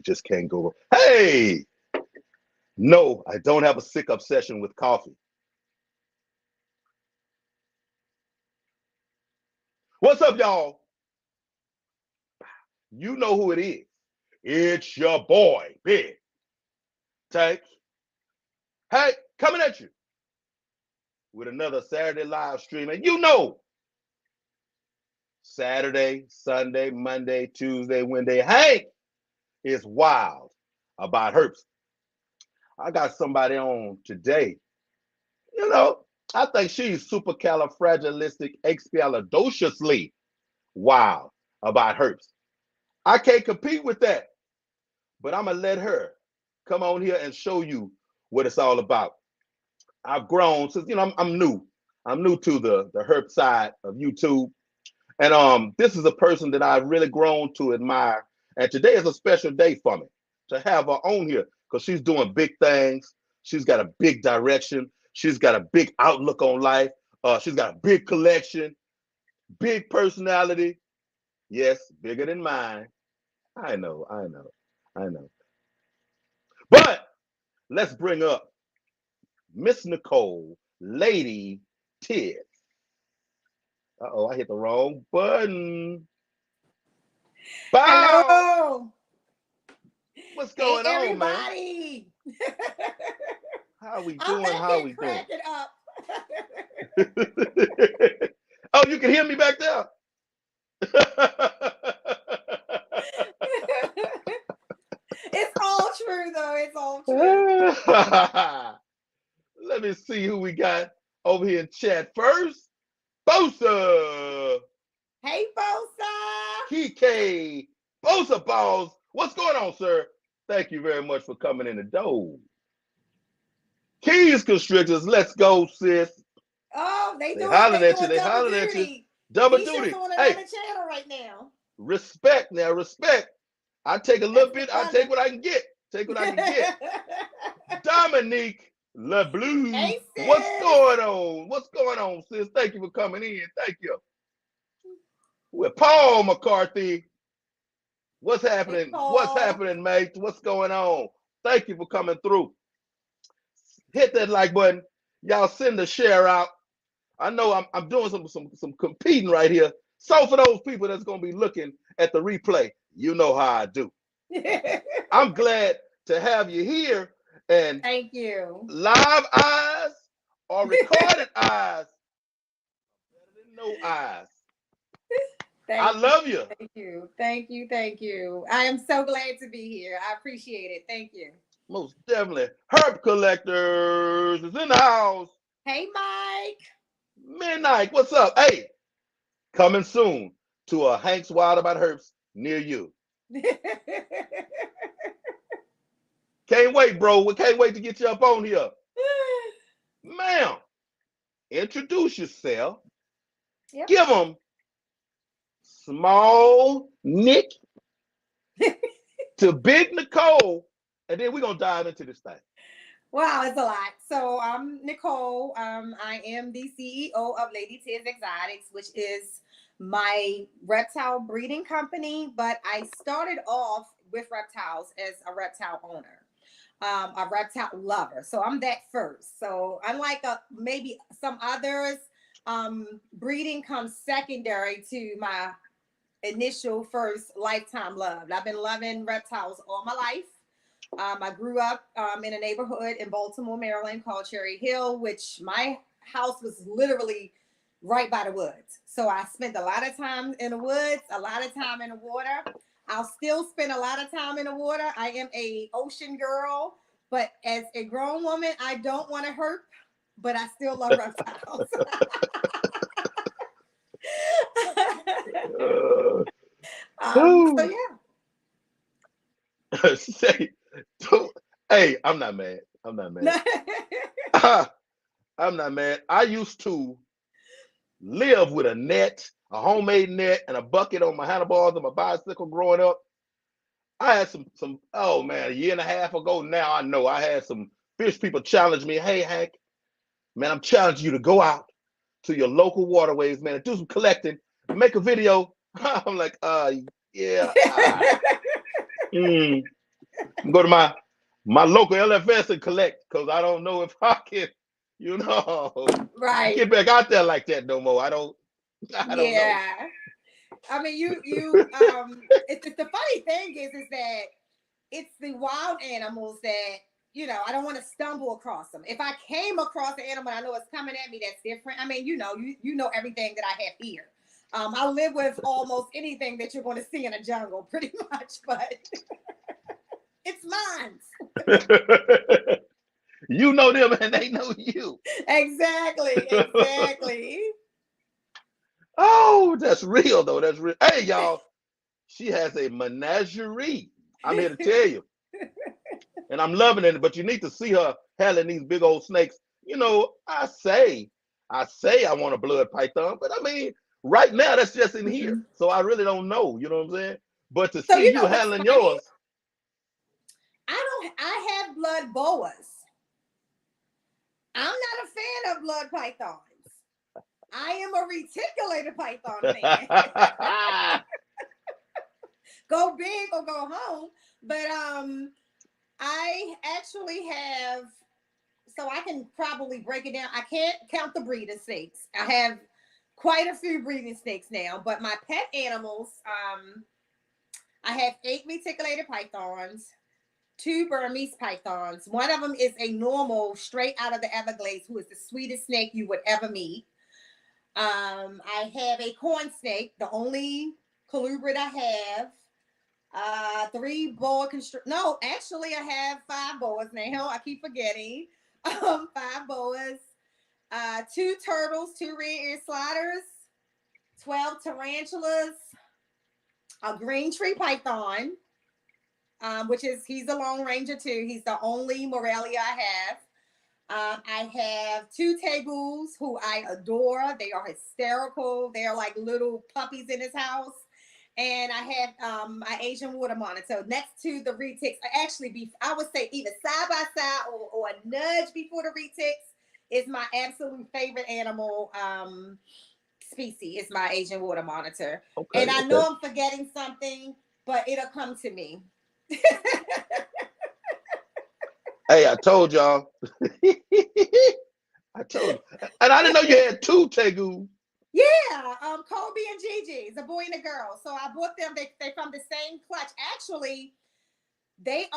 just can't go. Hey, no, I don't have a sick obsession with coffee. What's up, y'all? You know who it is. It's your boy, Big Tank. Hey, coming at you with another Saturday live stream. And you know, Saturday, Sunday, Monday, Tuesday, Wednesday, Hank is wild about herps. I got somebody on today. You know, I think she's supercalifragilisticexpialidociously wild about herps. I can't compete with that, but I'm gonna let her come on here and show you what it's all about. I've grown since I'm new. I'm new to the herp side of YouTube, and this is a person that I've really grown to admire. And today is a special day for me to have her on here because she's doing big things. She's got a big direction. She's got a big outlook on life. She's got a big collection, big personality. Yes, bigger than mine. I know. But let's bring up Miss Nicole, LadyTis. Uh-oh, I hit the wrong button. Bow! Hello. What's going on, everybody? Man? How we doing? How we doing? It up. Oh, you can hear me back there? It's all true, though. It's all true. Let me see who we got over here in chat first. Bosa. Hey, Bosa. TK. Bosa Balls. What's going on, sir? Thank you very much for coming in the door. Keys Constrictors. Let's go, sis. Oh, they hollering at you. They hollering at you. Double duty. On another channel right now. Respect now. Respect. I take a little bit. I take what I can get. Dominique LeBlue. Hey, sis. What's going on? What's going on, sis? Thank you for coming in. Thank you. With Paul McCarthy. What's happening? Hey, what's happening, mate? What's going on? Thank you for coming through. Hit that like button. Y'all send the share out. I know I'm doing some competing right here. So for those people that's gonna be looking at the replay, you know how I do. I'm glad to have you here. And thank you. Live eyes or recorded eyes, better than no eyes. I love you. Thank you. I am so glad to be here. I appreciate it. Thank you. Most definitely. Herp Collectors is in the house. Hey, Mike. Midnight, what's up? Hey, coming soon to a Hank's Wild About Herps near you. Can't wait, bro. We can't wait to get you up on here. Ma'am, introduce yourself. Yep. Give them small Nick to big Nicole, and then we're going to dive into this thing. Wow, it's a lot. So I'm Nicole. I am the CEO of LadyTis Exotics, which is my reptile breeding company. But I started off with reptiles as a reptile owner, a reptile lover. So I'm that first. So unlike maybe some others, breeding comes secondary to my initial first lifetime love. I've been loving reptiles all my life. I grew up in a neighborhood in Baltimore, Maryland called Cherry Hill, which my house was literally right by the woods. So I spent a lot of time in the woods, a lot of time in the water. I'll still spend a lot of time in the water. I am a ocean girl, but as a grown woman, I don't want to herp, but I still love reptiles. So yeah. Hey, I'm not mad. I'm not mad. I used to live with a net, a homemade net, and a bucket on my handlebars of my bicycle growing up. I had some, oh man, a year and a half ago now, I know I had some fish people challenge me. Hey, Hank, man, I'm challenging you to go out to your local waterways, man, and do some collecting, make a video. I'm like, yeah. Go to my local LFS and collect because I don't know if I can, Right. get back out there like that no more. I don't know. Yeah. I mean, it's the funny thing is that it's the wild animals that, I don't want to stumble across them. If I came across an animal, I know it's coming at me, that's different. I mean, you know everything that I have here. I live with almost anything that you're going to see in a jungle, pretty much, but it's mine. You know them and they know you. Exactly. Oh, that's real though. That's real. Hey, y'all, she has a menagerie. I'm here to tell you. And I'm loving it, but you need to see her handling these big old snakes. I want a blood python, but I mean, right now that's just in here. So I really don't know, you know what I'm saying? But to So see you you know what's handling funny? yours. I have blood boas. I'm not a fan of blood pythons. I am a reticulated python fan. Go big or go home. But I actually have, so I can probably break it down. I can't count the breeding snakes. I have quite a few breeding snakes now, but my pet animals, I have 8 reticulated pythons, 2 Burmese pythons. One of them is a normal, straight out of the Everglades, who is the sweetest snake you would ever meet. I have a corn snake, the only colubrid I have. 3 boa constrict. No, actually, I have 5 boas now. I keep forgetting. 5 boas, 2 turtles, 2 red ear sliders, 12 tarantulas, a green tree python, he's a Lone Ranger too. He's the only Morelia I have. I have 2 tegus who I adore. They are hysterical. They are like little puppies in his house. And I have my Asian water monitor next to the retics. I would say either side by side or a nudge before the retics is my absolute favorite animal species. Is my Asian water monitor. Okay, And I know I'm forgetting something, but it'll come to me. Hey, I told y'all. I told you. And I didn't know you had 2 tegu. Yeah, Kobe and Gigi, it's a boy and a girl. So I bought them. They from the same clutch. Actually, they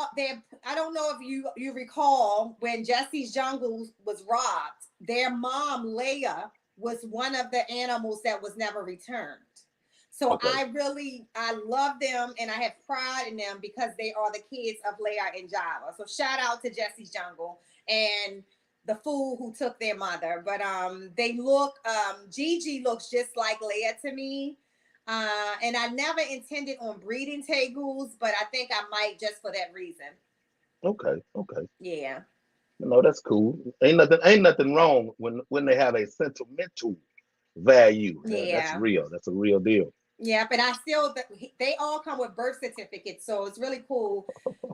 I don't know if you recall when Jesse's Jungle was robbed. Their mom Leia was one of the animals that was never returned. So Okay. I love them and I have pride in them because they are the kids of Leia and Java. So shout out to Jesse's Jungle and the fool who took their mother. But they look Gigi looks just like Leia to me. And I never intended on breeding tegus, but I think I might just for that reason. Okay. Yeah. That's cool. Ain't nothing wrong when they have a sentimental value. That's Yeah. real. That's a real deal. Yeah, but they all come with birth certificates, so it's really cool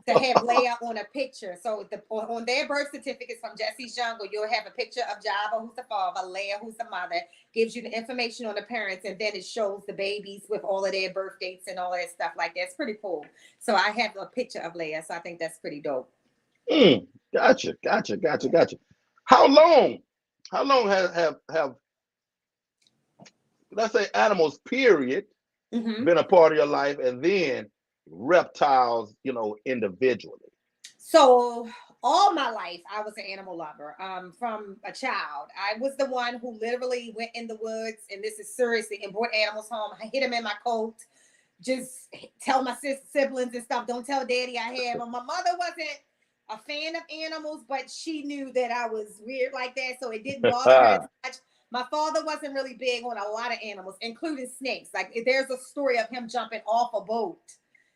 to have Leia on a picture. So on their birth certificates from Jesse's Jungle, you'll have a picture of Java, who's the father, Leia, who's the mother, gives you the information on the parents, and then it shows the babies with all of their birth dates and all that stuff like that. It's pretty cool. So I have a picture of Leia, so I think that's pretty dope. Gotcha. How long? How long have let's say animals period Mm-hmm. been a part of your life, and then reptiles, individually? So all my life, I was an animal lover. From a child, I was the one who literally went in the woods, and this is seriously, and brought animals home. I hid them in my coat. Just tell my siblings and stuff. Don't tell daddy I have them. My mother wasn't a fan of animals, but she knew that I was weird like that, so it didn't bother her as much. My father wasn't really big on a lot of animals, including snakes. Like there's a story of him jumping off a boat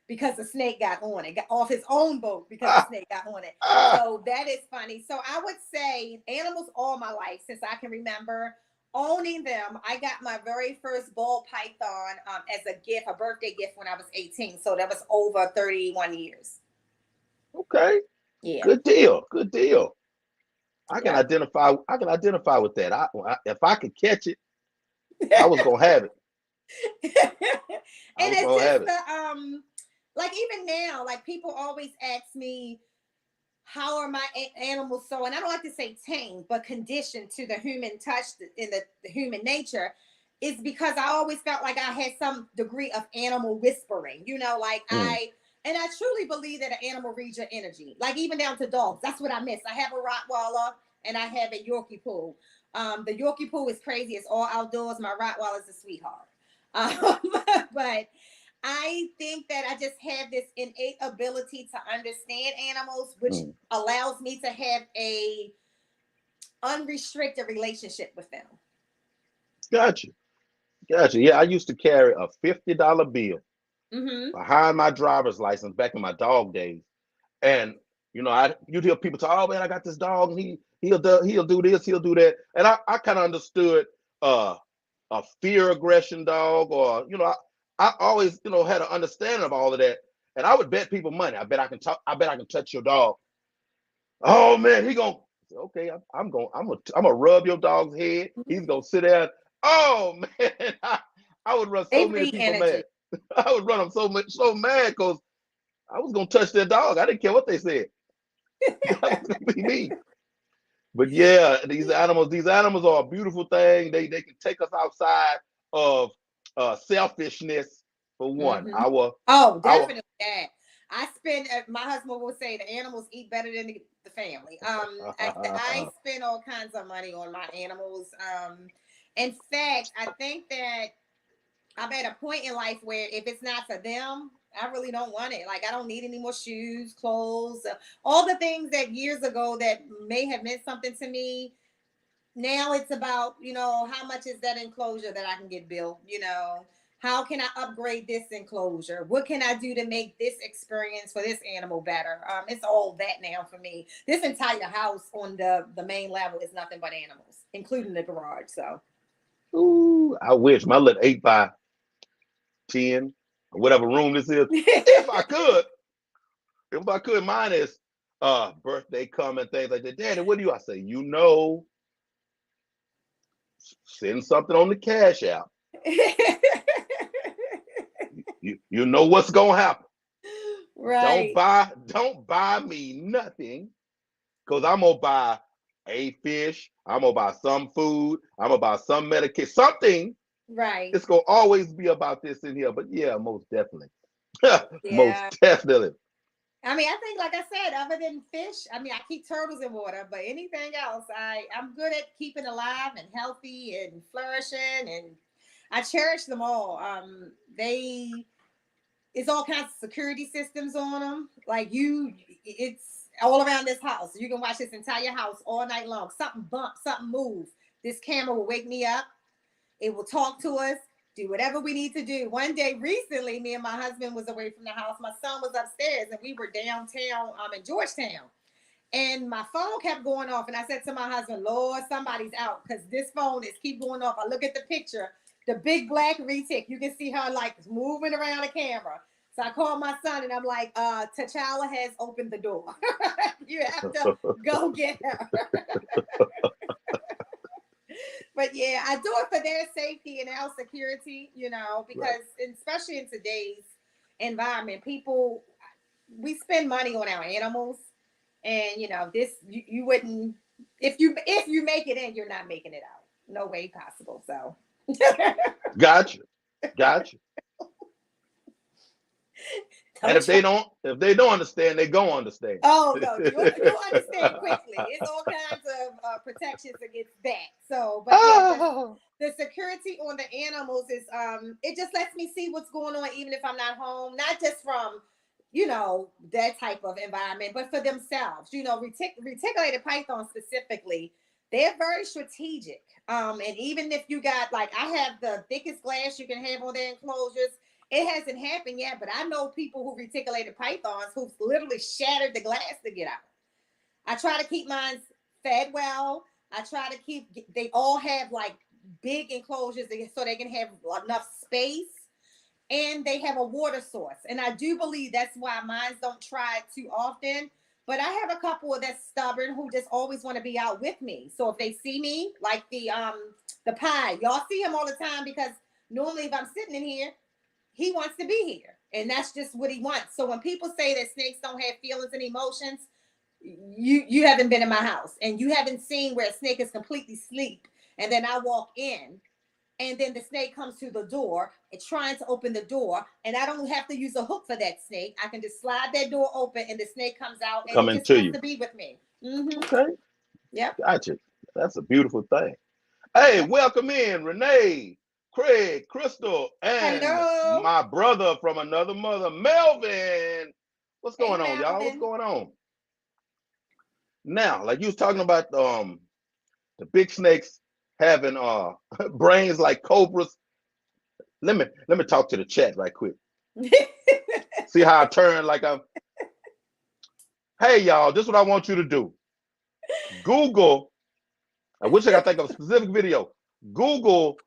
because the snake got on it, got off his own boat because the snake got on it. So that is funny. So I would say animals all my life since I can remember owning them. I got my very first ball python as a gift, a birthday gift when I was 18. So that was over 31 years. Okay. Yeah. Good deal. I can Yeah. identify with that. If I could catch it, I was gonna have it. I And was it's gonna just have it. like even now, like people always ask me, how are my animals so, and I don't like to say tame, but conditioned to the human touch in the human nature, is because I always felt like I had some degree of animal whispering, you know, like Mm, and I truly believe that an animal reads your energy, like even down to dogs. That's what I miss. I have a Rottweiler and I have a Yorkie Poo. The Yorkie Poo is crazy. It's all outdoors. My Rottweiler is a sweetheart. Um, but I think that I just have this innate ability to understand animals, which mm. allows me to have a unrestricted relationship with them. Gotcha. Gotcha. Yeah, I used to carry a $50 bill Mm-hmm. behind my driver's license back in my dog days. And you'd hear people talk, oh man, I got this dog, and he'll do this, he'll do that. And I kind of understood uh a fear aggression dog, or I always had an understanding of all of that. And I would bet people money. I bet I can touch your dog. Oh man, he gonna say, okay, I'm gonna rub your dog's head. He's gonna sit there. Oh man, I would run They so many read people energy. mad. I would run them so mad because I was gonna touch their dog. I didn't care what they said. That was gonna be me. But yeah, these animals are a beautiful thing. They can take us outside of selfishness for one. Mm-hmm. Our Oh, our definitely that. I spend. My husband will say the animals eat better than the family. I spend all kinds of money on my animals. In fact, I think that I'm at a point in life where if it's not for them, I really don't want it. Like I don't need any more shoes, clothes, all the things that years ago that may have meant something to me. Now it's about, how much is that enclosure that I can get built? How can I upgrade this enclosure? What can I do to make this experience for this animal better? It's all that now for me. This entire house on the main level is nothing but animals, including the garage. So ooh, I wish my little 8 by 10 or whatever room this is. If I could, mine is birthday coming, things like that. Daddy, what do you? I say, send something on the cash app. You know what's gonna happen. Don't right, buy don't buy me nothing, because I'm gonna buy a fish, I'm gonna buy some food, I'm gonna buy some medication, something. right. It's gonna always be about this in here. But yeah, most definitely. Most Yeah. definitely. I mean, I think, like I said, other than fish, I mean, I keep turtles in water, but anything else, I'm good at keeping alive and healthy and flourishing, and I cherish them all. They It's all kinds of security systems on them. Like it's all around this house. You can watch this entire house all night long. Something bump, something move. This camera will wake me up. It will talk to us, do whatever we need to do. One day recently, me and my husband was away from the house. My son was upstairs and we were downtown in Georgetown. And my phone kept going off. And I said to my husband, Lord, somebody's out because this phone is keep going off. I look at the picture, the big black retic. You can see her like moving around the camera. So I called my son and I'm like, T'Challa has opened the door. You have to go get her. But yeah, I do it for their safety and our security, Right. because especially in today's environment, people, we spend money on our animals, and this you wouldn't, if you make it in, you're not making it out. No way possible. So Gotcha. Gotcha. And don't if try. they don't understand, they gonna understand. Oh no, you'll understand quickly. It's all kinds of protections against that. So, but yeah, Ah, the security on the animals is it just lets me see what's going on even if I'm not home, not just from that type of environment, but for themselves. Reticulated pythons specifically, they're very strategic. And even if you got, like, I have the thickest glass you can have on their enclosures. It hasn't happened yet, but I know people who reticulated pythons who've literally shattered the glass to get out. I try to keep mine fed well. I try to they all have like big enclosures so they can have enough space, and they have a water source. And I do believe that's why mine don't try it too often. But I have a couple that's stubborn who just always want to be out with me. So if they see me, like the pie, y'all see him all the time because normally if I'm sitting in here, he wants to be here, and that's just what he wants. So when people say that snakes don't have feelings and emotions, you haven't been in my house, and you haven't seen where a snake is completely asleep, and then I walk in, and then the snake comes to the door and trying to open the door, and I don't have to use a hook for that snake. I can just slide that door open, and the snake comes out, and it Coming just to wants you. to be with me. Mm-hmm. Okay, Yep. gotcha. That's a beautiful thing. Hey, Yep. welcome in Renee, Craig, Crystal, and Hello. my brother from another mother, Melvin. What's Hey, going on, y'all? What's Melvin. going on? Now, like you was talking about the big snakes having brains like cobras. Let me talk to the chat right quick. See how I turn like I'm. Hey, y'all, this is what I want you to do. Google. I wish I could think of a specific video. Google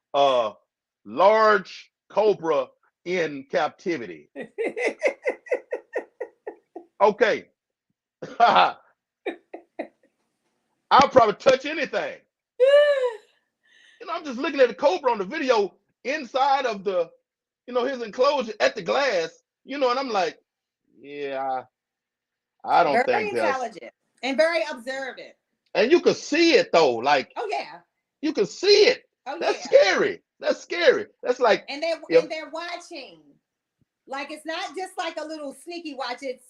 large cobra in captivity. Okay. I'll probably touch anything. I'm just looking at the cobra on the video inside of the, his enclosure at the glass, and I'm like, yeah, I don't Very think that's, intelligent and very observant. and you can see it though, like Oh yeah. you can see it. Oh That's yeah. scary. That's scary. That's like And they're if and they're watching. Like it's not just like a little sneaky watch. It's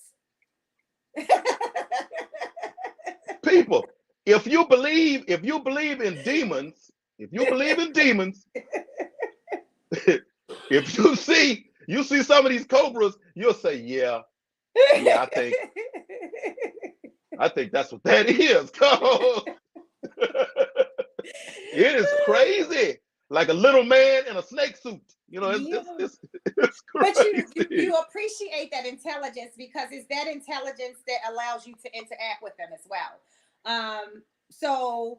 people, if you believe in demons, if you believe in demons, if you see some of these cobras, you'll say, yeah, I think that's what that is. It is crazy. Like a little man in a snake suit. It's yeah. it's it's, it's But you crazy. appreciate that intelligence because it's that intelligence that allows you to interact with them as well. So,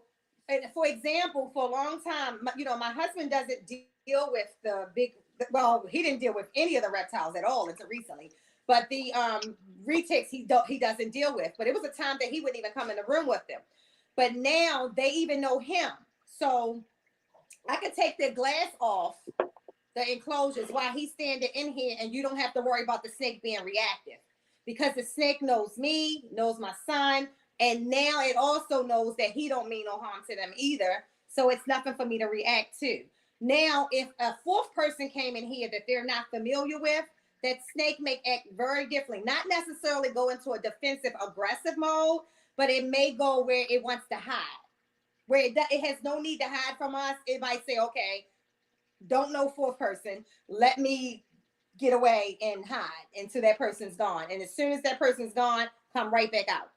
for example, for a long time, my husband doesn't deal with the big. Well, he didn't deal with any of the reptiles at all until recently. But the retics he doesn't deal with. But it was a time that he wouldn't even come in the room with them. But now they even know him. So I could take the glass off the enclosures while he's standing in here, and you don't have to worry about the snake being reactive because the snake knows me, knows my son, and now it also knows that he don't mean no harm to them either. So it's nothing for me to react to. Now, if a fourth person came in here that they're not familiar with, that snake may act very differently. Not necessarily go into a defensive, aggressive mode, but it may go where it wants to hide, where it has no need to hide from us. It might say, okay, don't know fourth person, let me get away and hide until that person's gone. And as soon as that person's gone, come right back out.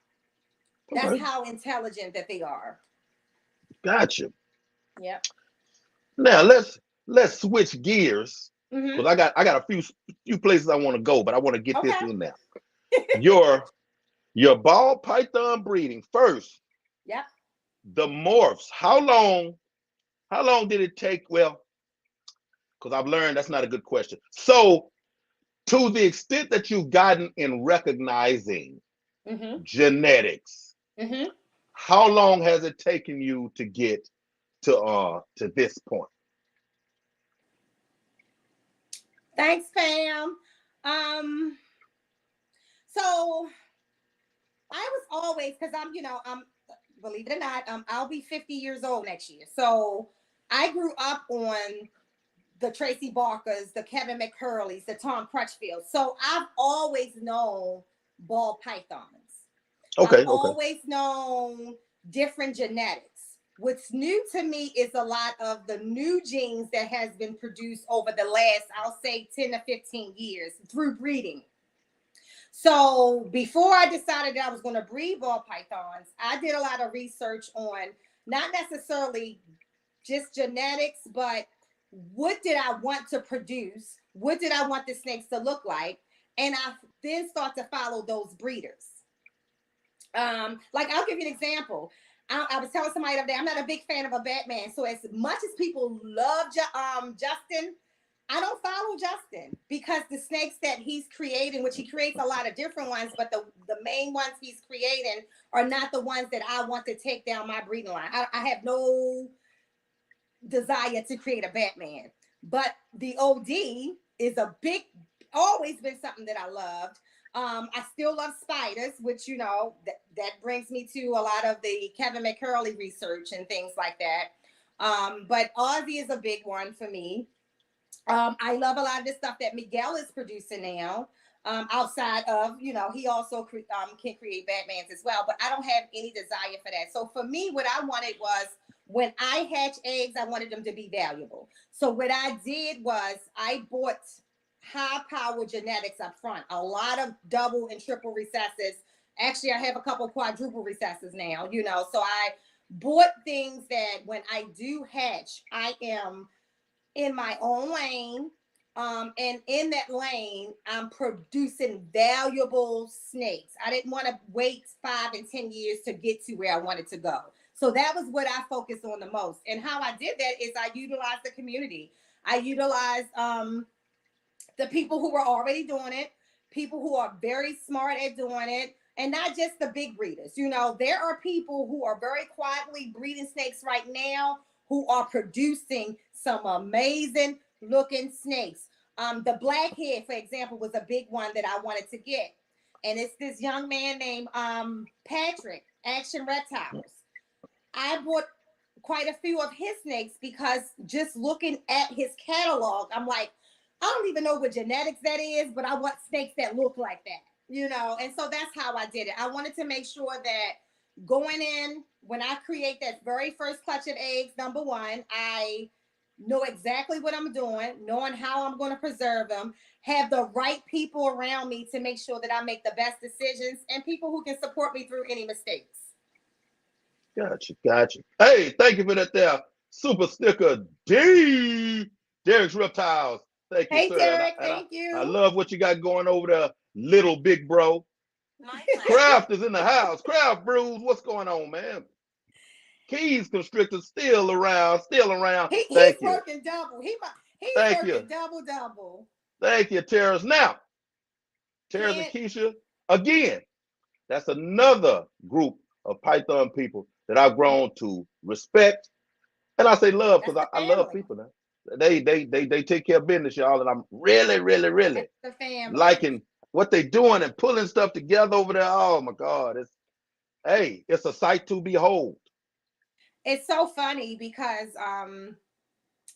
That's Okay, how intelligent that they are. gotcha. Yep. Now let's switch gears Mm-hmm. because I got a few places I want to go, but I want to get this Okay. in there. Your your ball python breeding first. Yep. The morphs. How long did it take? Well, because I've learned that's not a good question. So, to the extent that you've gotten in recognizing Mm-hmm. genetics, Mm-hmm. how long has it taken you to get to this point? Thanks, Pam. Um, so I was always, because I'm believe it or not, I'll be 50 years old next year. So I grew up on the Tracy Barkers, the Kevin McCurleys, the Tom Crutchfields. So I've always known ball pythons. I've Okay, okay, always known different genetics. What's new to me is a lot of the new genes that has been produced over the last, I'll say 10 to 15 years through breeding. So before I decided that I was going to breed ball pythons, I did a lot of research on not necessarily just genetics, but what did I want to produce? What did I want the snakes to look like? And I then start to follow those breeders. Like I'll give you an example. I was telling somebody the other day, I'm not a big fan of a Batman. So as much as people love Justin, I don't follow Justin because the snakes that he's creating, which he creates a lot of different ones, but the main ones he's creating are not the ones that I want to take down my breeding line. I have no desire to create a Batman. But the OD is a big, always been something that I loved. I still love spiders, which, you know, that brings me to a lot of the Kevin McCurley research and things like that. But Aussie is a big one for me. I love a lot of the stuff that Miguel is producing now. Outside of, you know, he also can create Batmans as well, but I don't have any desire for that. So for me, what I wanted was, when I hatch eggs, I wanted them to be valuable. So what I did was I bought high power genetics up front, a lot of double and triple recesses. Actually, I have a couple quadruple recesses now, you know, so I bought things that when I do hatch, I am in my own lane. And in that lane, I'm producing valuable snakes. I didn't want to wait 5 and 10 years to get to where I wanted to go. So that was what I focused on the most. And how I did that is I utilized the community. I utilized the people who were already doing it, people who are very smart at doing it, and not just the big breeders. You know, there are people who are very quietly breeding snakes right now who are producing some amazing looking snakes. The blackhead, for example, was a big one that I wanted to get. And it's this young man named Patrick, Action Reptiles. I bought quite a few of his snakes because just looking at his catalog, I'm like, I don't even know what genetics that is, but I want snakes that look like that, you know? And so that's how I did it. I wanted to make sure that going in, when I create that very first clutch of eggs, number one, I know exactly what I'm doing, knowing how I'm going to preserve them, have the right people around me to make sure that I make the best decisions, and people who can support me through any mistakes. Gotcha, gotcha. Hey, thank you for that there. Super sticker D. Derek's Reptiles. Thank you, Hey, sir. And Derek, thank I you. love what you got going over there, little big bro. My Kraft is in the house. Kraft Brews, what's going on, man? Keys Constrictor still around, still around. he's Thank you. working double. He's Thank you. working double. Thank you, Terrence. Now, Terrence and Can't. Keisha, again, that's another group of Python people that I've grown to respect. And I say love That's because the I love family. people now. They take care of business, y'all. And I'm really, really, That's really the family. liking what they doing and pulling stuff together over there. Oh my God. It's a sight to behold. It's so funny because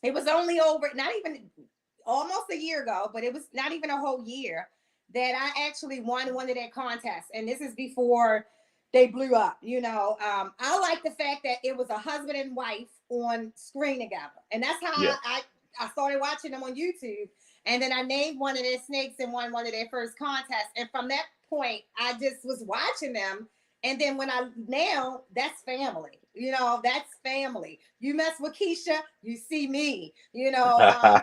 it was only over, not even almost a year ago, but it was not even a whole year that I actually won one of their contests. And this is before they blew up. You know, I like the fact that it was a husband and wife on screen together. And that's how Yeah. I started watching them on YouTube. And then I named one of their snakes and won one of their first contests. And from that point, I just was watching them. And then when I now, that's family. You know, that's family. You mess with Keisha, you see me. You know,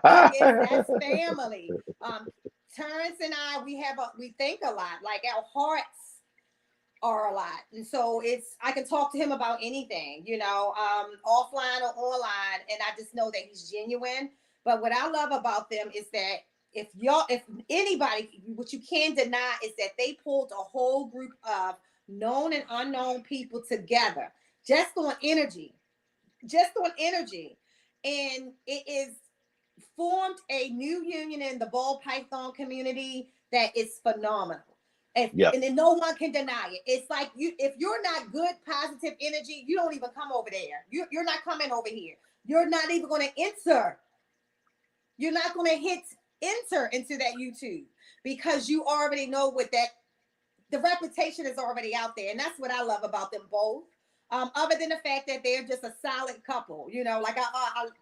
that's family. Terrence and I, we think a lot. Like our hearts are a lot, and so I can talk to him about anything. You know, offline or online, and I just know that he's genuine. But what I love about them is that if anybody, what you can't deny is that they pulled a whole group of known and unknown people together just on energy, and it is formed a new union in the ball python community that is phenomenal. Yeah. And then no one can deny it. It's like if you're not good, positive energy, you don't even come over there. You're not coming over here. You're not even going to enter. You're not going to hit enter into that YouTube because you already know what that the reputation is already out there, and that's what I love about them both. Other than the fact that they're just a solid couple, you know, like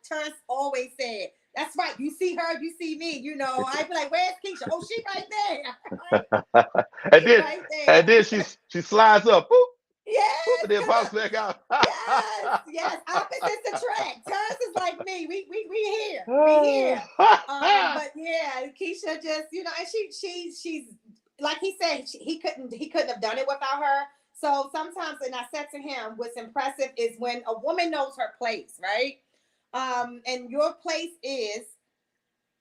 Terrence always said, that's right. You see her, you see me. You know, I'd be like, "Where's Keisha? Oh, she right there. and She then right and there." then she slides up, boop, boop, Yes, and then because pops back out. yes. Opposites attract. Terrence is like me. We here. We here. But yeah, Keisha just, you know, and she's like he said, he couldn't have done it without her. So sometimes, and I said to him, what's impressive is when a woman knows her place, right? And your place is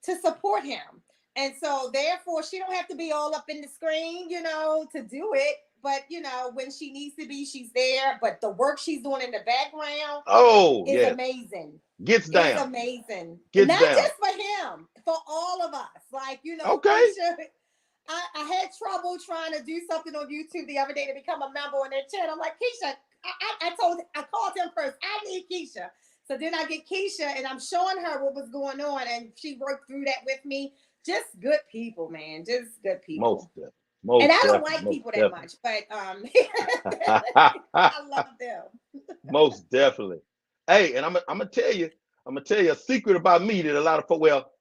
to support him. And so therefore she don't have to be all up in the screen, you know, to do it. But you know, when she needs to be, she's there. But the work she's doing in the background Oh is yes, amazing. Gets It's down. amazing. And Gets not down. just for him, for all of us. Like, Okay. Keisha, I had trouble trying to do something on YouTube the other day to become a member on their channel. I'm like, Keisha, I called him first. I need Keisha. So then I get Keisha and I'm showing her what was going on, and she worked through that with me. Just good people, man. Just good Most people. definitely. And Most I don't definitely. like Most people that definitely. much, but I love them. Most definitely. Hey, and I'm gonna tell you, a secret about me that a lot of folks, well,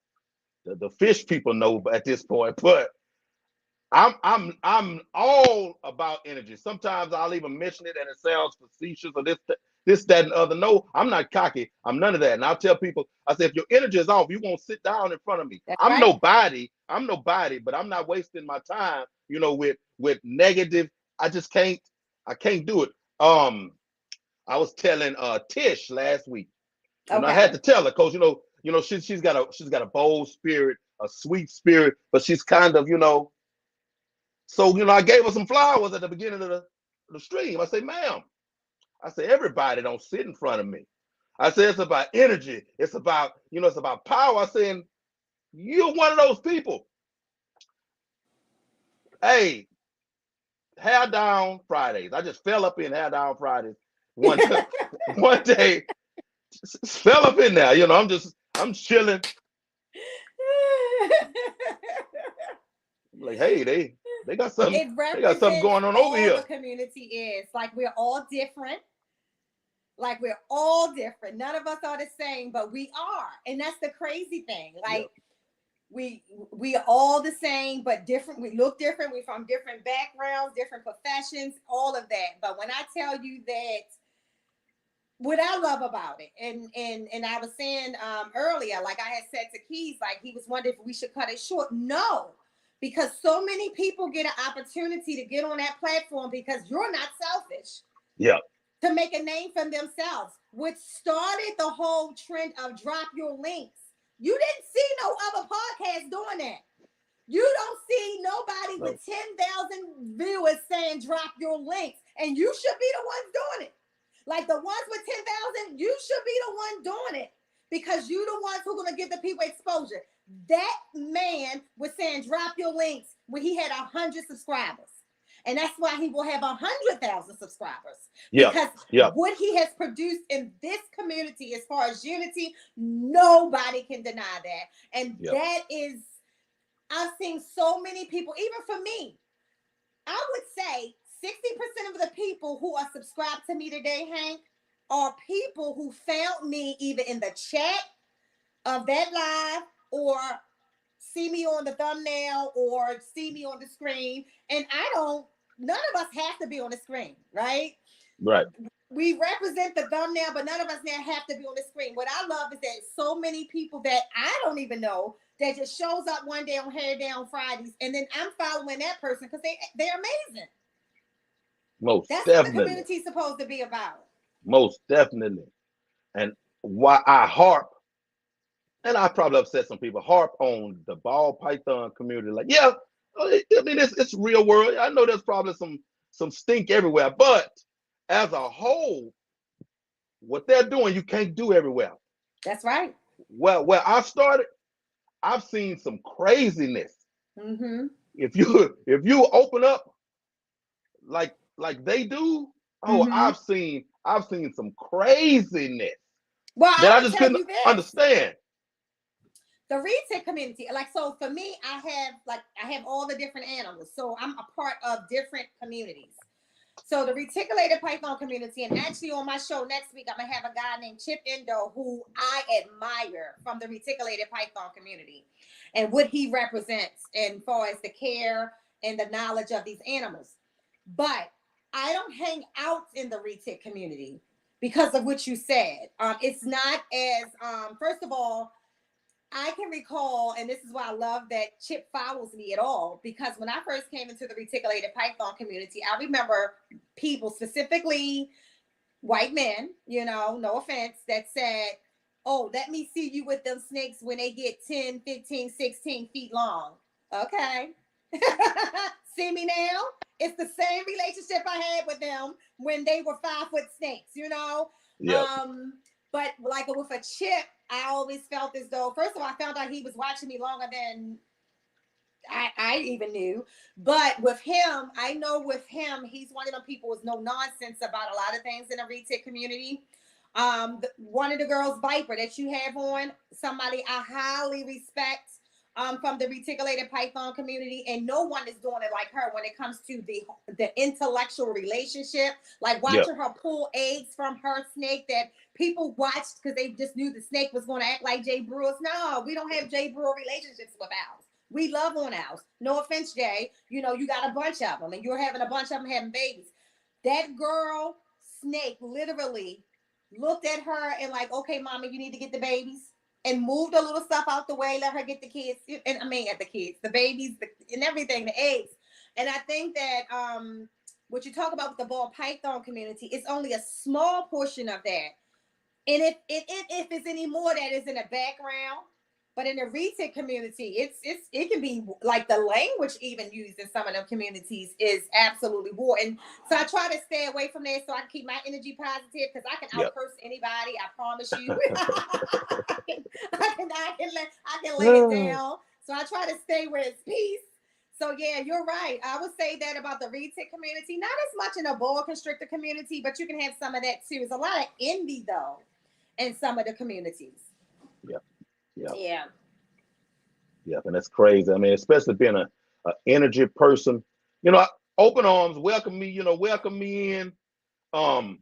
the fish people know at this point, but I'm all about energy. Sometimes I'll even mention it and it sounds facetious or this, that, and other. No, I'm not cocky. I'm none of that. And I'll tell people, I say, if your energy is off, you won't sit down in front of me. That's I'm right. nobody. I'm nobody, but I'm not wasting my time, with negative. I just can't, I can't do it. I was telling Tish last week. I had Okay. to tell her because she's got a bold spirit, a sweet spirit, but she's kind of. So, I gave her some flowers at the beginning of the stream. I say, ma'am, I say, everybody don't sit in front of me. I say, it's about energy. It's about power. I say, you're one of those people. Hey, hair down Fridays. I just fell up in hair down Fridays one one day. Fell up in there. I'm chilling. I'm like, hey, they got something. It They got something represents going on over all here. the community is. Like, we're all different. Like, we're all different. None of us are the same, but we are. And that's the crazy thing. Yeah. Like, we are all the same, but different. We look different. We're from different backgrounds, different professions, all of that. But when I tell you that, what I love about it, and I was saying earlier, like I had said to Keys, like he was wondering if we should cut it short. No, because so many people get an opportunity to get on that platform because you're not selfish. Yeah. To make a name for themselves, which started the whole trend of drop your links. You didn't see no other podcast doing that. You don't see nobody No. with 10,000 viewers saying drop your links, and you should be the ones doing it. Like the ones with 10,000, you should be the one doing it because you the ones who are going to give the people exposure. That man was saying drop your links when he had 100 subscribers. And that's why he will have 100,000 subscribers, Yeah. because Yeah. what he has produced in this community, as far as unity, nobody can deny that. And Yeah. that is, I've seen so many people, even for me, I would say 60% of the people who are subscribed to me today, Hank, are people who found me either in the chat of that live, or see me on the thumbnail, or see me on the screen. And none of us have to be on the screen, right? Right. We represent the thumbnail, but none of us now have to be on the screen. What I love is that so many people that I don't even know that just shows up one day on Hair Down Fridays, and then I'm following that person because they're amazing. Most That's what the definitely. community's supposed to be about. Most definitely. And why I harp, and I probably upset some people, harp on the ball python community. Like, yeah, I mean, it's real world. I know there's probably some stink everywhere, but as a whole, what they're doing, you can't do everywhere. That's right. Well, where I started, I've seen some craziness. Mm-hmm. If you open up like they do, oh, Mm-hmm. I've seen some craziness Well, that I I would just tell couldn't you this. understand. The retail community, like, so for me, I have all the different animals. So I'm a part of different communities. So the reticulated python community, and actually on my show next week, I'm gonna have a guy named Chip Endo, who I admire, from the reticulated python community, and what he represents as far as the care and the knowledge of these animals. But I don't hang out in the retic community because of what you said. It's not as first of all, I can recall, and this is why I love that Chip follows me at all, because when I first came into the reticulated python community, I remember people, specifically white men, no offense, that said, oh, let me see you with them snakes when they get 10, 15, 16 feet long. Okay. See me now? It's the same relationship I had with them when they were 5 foot snakes, Yeah. But like with a Chip, I always felt as though, first of all, I found out he was watching me longer than I even knew. But with him, I know with him, he's one of them people with no nonsense about a lot of things in the retail community. One of the girls, Viper, that you have on, somebody I highly respect from the reticulated python community, and no one is doing it like her when it comes to the intellectual relationship, like Yep. watching her pull eggs from her snake that people watched because they just knew the snake was going to act like Jay Brewer's. No, we don't have Jay Brewer relationships with ours. We love on ours. No offense, Jay. You know, you got a bunch of them, and you're having a bunch of them having babies. That girl snake literally looked at her and like, okay, mama, you need to get the babies, and moved a little stuff out the way, let her get the kids, and I mean, at the kids, the babies, and everything, the eggs. And I think that what you talk about with the ball python community, it's only a small portion of that. And if it's any more that is in the background, but in the retail community, it can be like the language even used in some of them communities is absolutely war. And so I try to stay away from that so I can keep my energy positive, because I can Yep. outcurse anybody. I promise you. I can lay it down. So I try to stay where it's peace. So yeah, you're right. I would say that about the retail community, not as much in the boa constrictor community, but you can have some of that too. There's a lot of envy though in some of the communities. Yep. Yep. Yeah. Yep. And that's crazy. I mean, especially being a energy person, you know, open arms, welcome me, you know, welcome me in. Um,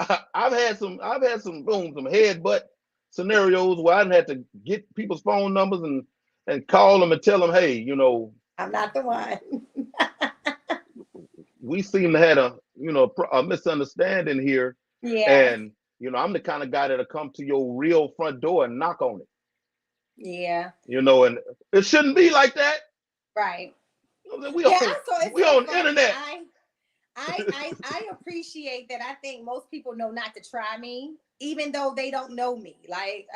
I've had some some headbutt scenarios where I had to get people's phone numbers and call them and tell them, hey, you know, I'm not the one. we seem to have a misunderstanding here, Yeah. and you know, I'm the kind of guy that'll come to your real front door and knock on it. Yeah. You know, and it shouldn't be like that. Right. We Yeah. on So it's we so on funny. internet. I appreciate that. I think most people know not to try me, even though they don't know me. Like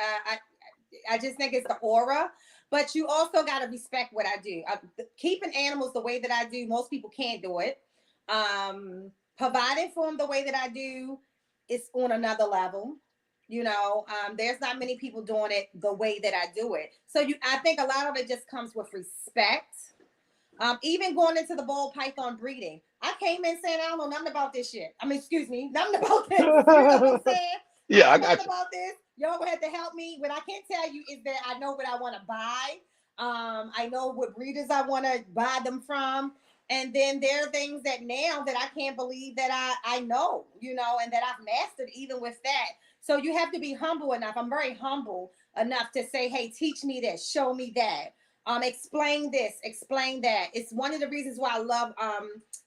I just think it's the aura. But you also got to respect what I do. Keeping animals the way that I do, most people can't do it. Providing for them the way that I do is on another level. You know, there's not many people doing it the way that I do it. So I think a lot of it just comes with respect. Even going into the ball python breeding, I came in saying I don't know nothing about this shit. I mean, excuse me, nothing about this. You know what I'm saying? I Yeah, don't I know got nothing you. about this. Y'all gonna have to help me. What I can tell you is that I know what I want to buy. I know what breeders I want to buy them from. And then there are things that now that I can't believe that I know, you know, and that I've mastered even with that. So you have to be humble enough. I'm very humble enough to say, hey, teach me this, show me that. Explain this, explain that. It's one of the reasons why I love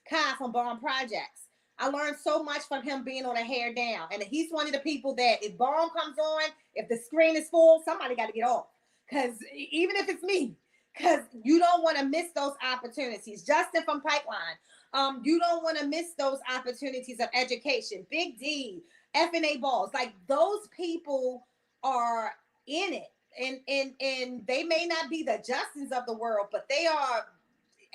Kai from Bomb Projects. I learned so much from him being on a hair down. And he's one of the people that if Bomb comes on, if the screen is full, somebody got to get off. Because even if it's me, because you don't want to miss those opportunities. Justin from Pipeline, you don't want to miss those opportunities of education. Big D, F&A balls, like those people are in it. And they may not be the Justins of the world, but they are.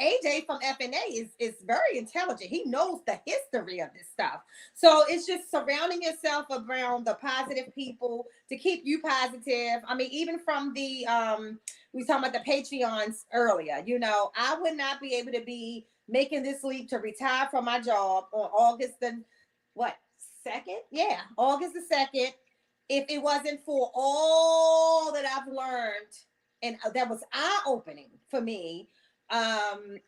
AJ from FNA is very intelligent. He knows the history of this stuff. So it's just surrounding yourself around the positive people to keep you positive. I mean, even from the we were talking about the Patreons earlier, you know, I would not be able to be making this leap to retire from my job on August the what 2nd? Yeah, August the 2nd, if it wasn't for all that I've learned and that was eye-opening for me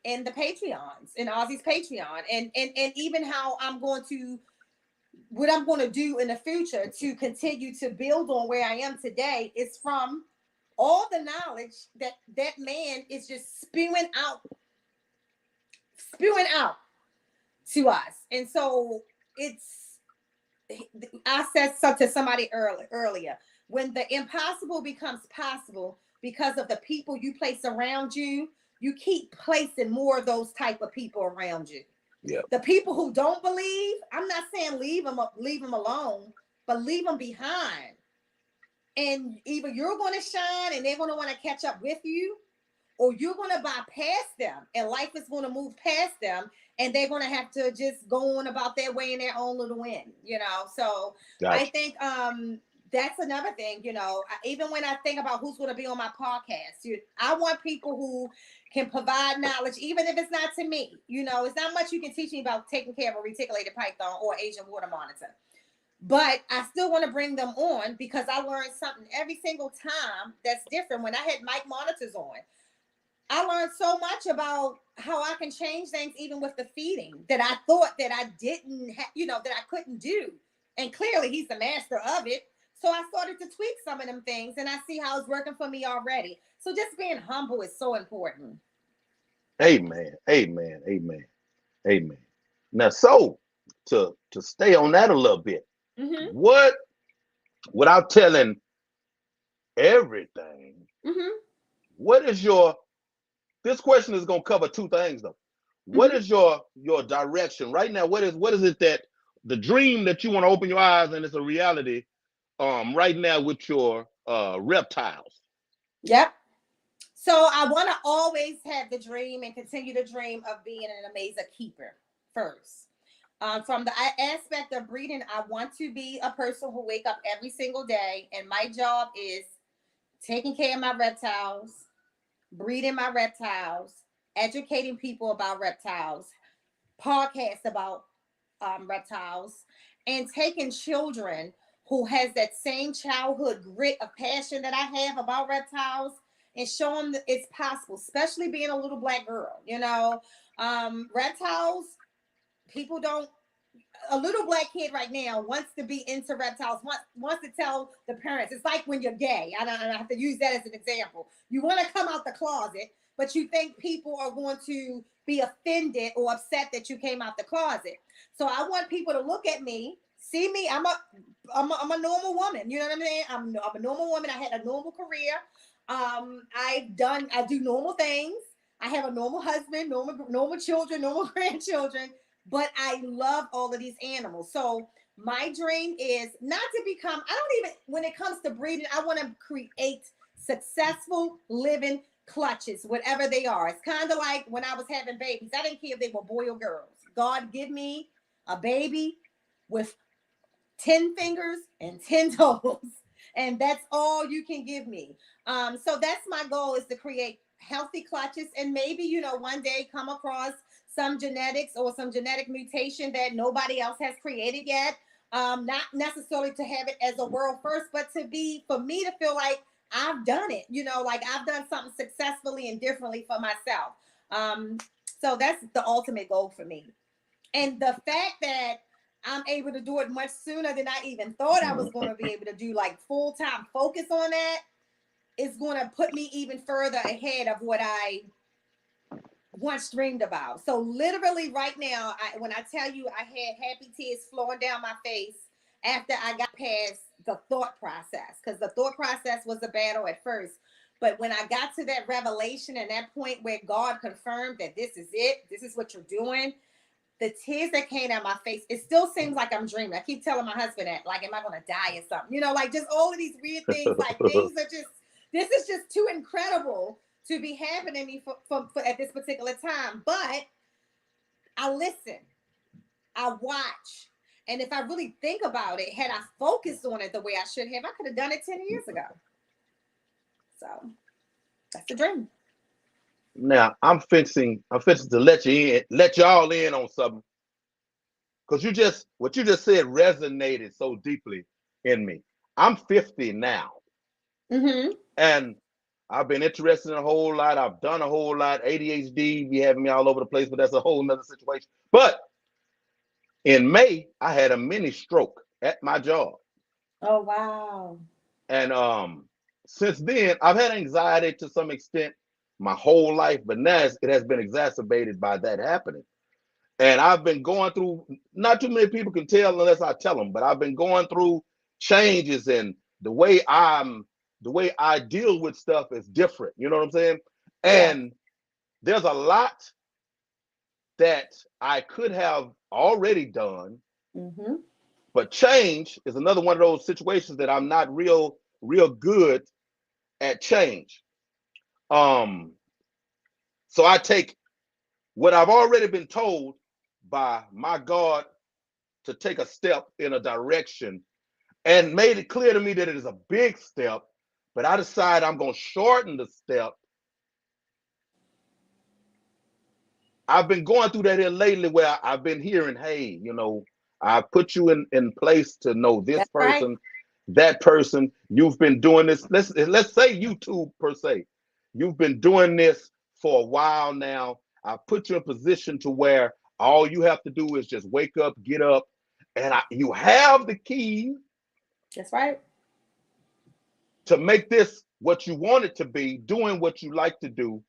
in the Patreons, in Ozzy's Patreon, and even how I'm going to what I'm going to do in the future to continue to build on where I am today is from all the knowledge that that man is just spewing out to us. And so it's I said to somebody earlier, when the impossible becomes possible because of the people you place around you, you keep placing more of those type of people around you. Yeah. The people who don't believe, I'm not saying leave them alone, but leave them behind. And either you're going to shine and they're going to want to catch up with you, or you're going to bypass them and life is going to move past them and they're going to have to just go on about their way in their own little wind, you know? So I Gotcha. think that's another thing, even when I think about who's going to be on my podcast, I want people who can provide knowledge, even if it's not to me. It's not much you can teach me about taking care of a reticulated python or Asian water monitor. But I still want to bring them on because I learned something every single time that's different. When I had mic monitors on, I learned so much about how I can change things, even with the feeding that I thought that I didn't, that I couldn't do. And clearly he's the master of it. So I started to tweak some of them things and I see how it's working for me already. So just being humble is so important. Amen. Amen. Amen. Amen. Now, so to stay on that a little bit, Mm-hmm. what without telling everything, Mm-hmm. what is your this question is gonna cover two things though. What Mm-hmm. is your direction right now? What is it that the dream that you want to open your eyes and it's a reality right now with your reptiles? Yep. So I want to always have the dream and continue to dream of being an amazing keeper first. From the aspect of breeding, I want to be a person who wake up every single day, and my job is taking care of my reptiles, breeding my reptiles, educating people about reptiles, podcasts about reptiles, and taking children who has that same childhood grit of passion that I have about reptiles and show them that it's possible, especially being a little black girl. Reptiles, people don't a little black kid right now wants to be into reptiles, wants to tell the parents. It's like when you're gay. I have to use that as an example. You want to come out the closet, but you think people are going to be offended or upset that you came out the closet. So I want people to look at me, see me. I'm a normal woman. You know what I'm saying? I'm a normal woman. I had a normal career. I do normal things. I have a normal husband, normal children, normal grandchildren, but I love all of these animals. So my dream is not to become, I don't even, when it comes to breeding, I want to create successful living clutches, whatever they are. It's kind of like when I was having babies. I didn't care if they were boy or girls. God give me a baby with 10 fingers and 10 toes. And that's all you can give me. So that's my goal, is to create healthy clutches and maybe, one day come across some genetics or some genetic mutation that nobody else has created yet. Not necessarily to have it as a world first, but for me to feel like I've done it, like I've done something successfully and differently for myself. So that's the ultimate goal for me. And the fact that I'm able to do it much sooner than I even thought I was going to be able to do, like full-time focus on that, is going to put me even further ahead of what I once dreamed about. So literally right now, when I tell you I had happy tears flowing down my face after I got past the thought process, because the thought process was a battle at first. But when I got to that revelation and that point where God confirmed that this is it, this is what you're doing, the tears that came out my face, it still seems like I'm dreaming. I keep telling my husband that, like, am I going to die or something? Like just all of these weird things, like things are just, this is just too incredible to be happening to me for at this particular time. But I listen, I watch. And if I really think about it, had I focused on it the way I should have, I could have done it 10 years ago. So that's the dream. Now I'm fixing to let y'all in on something, because what you just said resonated so deeply in me. I'm 50 now, Mm-hmm. and I've been interested in a whole lot. I've done a whole lot. ADHD be having me all over the place, but that's a whole nother situation. But in May, I had a mini stroke at my job. Oh, wow. And since then, I've had anxiety to some extent my whole life, but now it has been exacerbated by that happening. And I've been going through, not too many people can tell unless I tell them, but I've been going through changes, and the way I deal with stuff is different. You know what I'm saying? Yeah. And there's a lot that I could have already done, Mm-hmm. but change is another one of those situations that I'm not real good at change. Um, so I take what I've already been told by my God to take a step in a direction, and made it clear to me that it is a big step, but I decided I'm going to shorten the step. I've been going through that here lately where I've been hearing, hey, I put you in place to know this That's right. person, that person. You've been doing this. Let's say YouTube per se. You've been doing this for a while now. I put you in a position to where all you have to do is just wake up, get up, and you have the key That's right. to make this what you want it to be, doing what you like to do,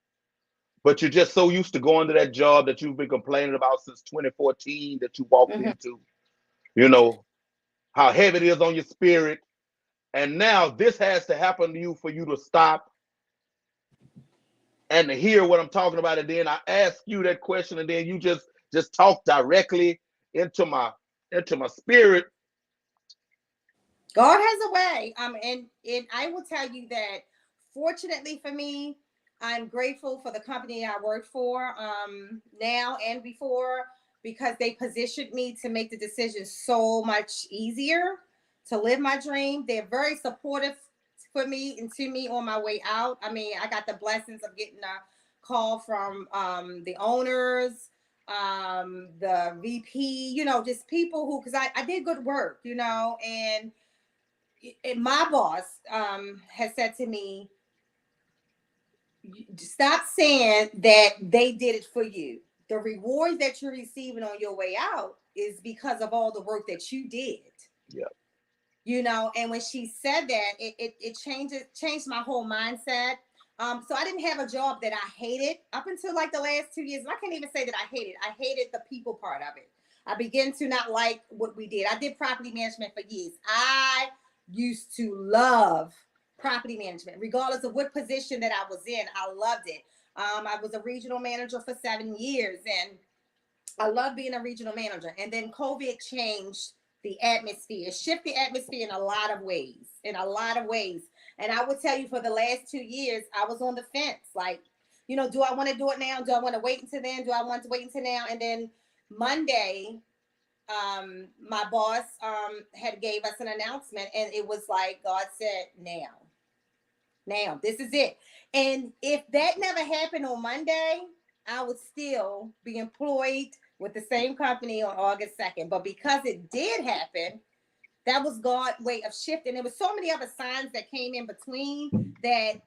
but you're just so used to going to that job that you've been complaining about since 2014 that you walked Mhm. into, you know, how heavy it is on your spirit. And now this has to happen to you for you to stop and to hear what I'm talking about. And then I ask you that question, and then you just talk directly into my spirit. God has a way. And I will tell you that fortunately for me, I'm grateful for the company I work for now and before, because they positioned me to make the decision so much easier to live my dream. They're very supportive for me and to me on my way out. I mean, I got the blessings of getting a call from the owners, the VP, just people who, because I did good work, and my boss has said to me, stop saying that they did it for you. The reward that you're receiving on your way out is because of all the work that you did. Yeah. And when she said that, it changed my whole mindset. So I didn't have a job that I hated up until like the last 2 years. And I can't even say that I hated. I hated the people part of it. I began to not like what we did. I did property management for years. I used to love property management, regardless of what position that I was in. I loved it. I was a regional manager for 7 years, and I love being a regional manager. And then COVID changed the atmosphere, shift the atmosphere in a lot of ways, And I would tell you, for the last 2 years, I was on the fence. Like, do I want to do it now? Do I want to wait until then? Do I want to wait until now? And then Monday, my boss had gave us an announcement, and it was like God said, now, this is it. And if that never happened on Monday, I would still be employed with the same company on August 2nd. But because it did happen, that was God's way of shifting. There was so many other signs that came in between that,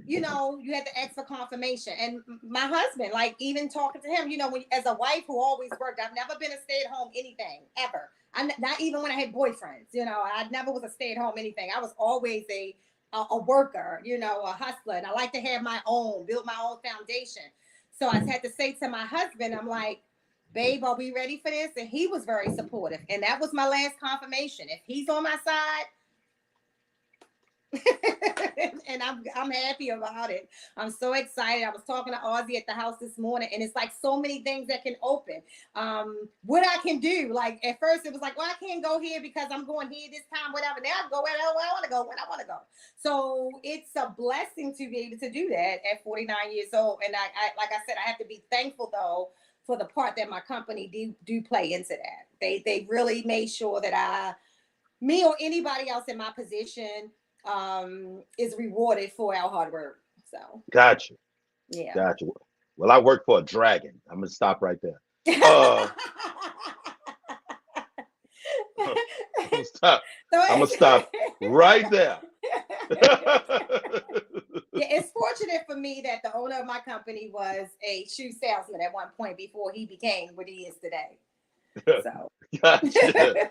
you had to ask for confirmation. And my husband, like, even talking to him, as a wife who always worked, I've never been a stay-at-home anything ever. I'm not even when I had boyfriends, I never was a stay-at-home anything. I was always a worker, a hustler. And I like to have build my own foundation. So I had to say to my husband, I'm like, babe, are we ready for this? And he was very supportive. And that was my last confirmation. If he's on my side, and I'm happy about it. I'm so excited. I was talking to Ozzy at the house this morning, and it's like so many things that can open. What I can do, like at first it was like, well, I can't go here because I'm going here this time, whatever. Now I go where I want to go when I want to go. So it's a blessing to be able to do that at 49 years old. And I like I said, I have to be thankful though for the part that my company do play into that. They really made sure that me or anybody else in my position is rewarded for our hard work. So Gotcha. yeah. Gotcha. Well, I work for a dragon. I'm gonna stop right there. Uh I'm gonna stop. I'm gonna stop right there. Yeah, it's fortunate for me that the owner of my company was a shoe salesman at one point before he became what he is today. So Gotcha.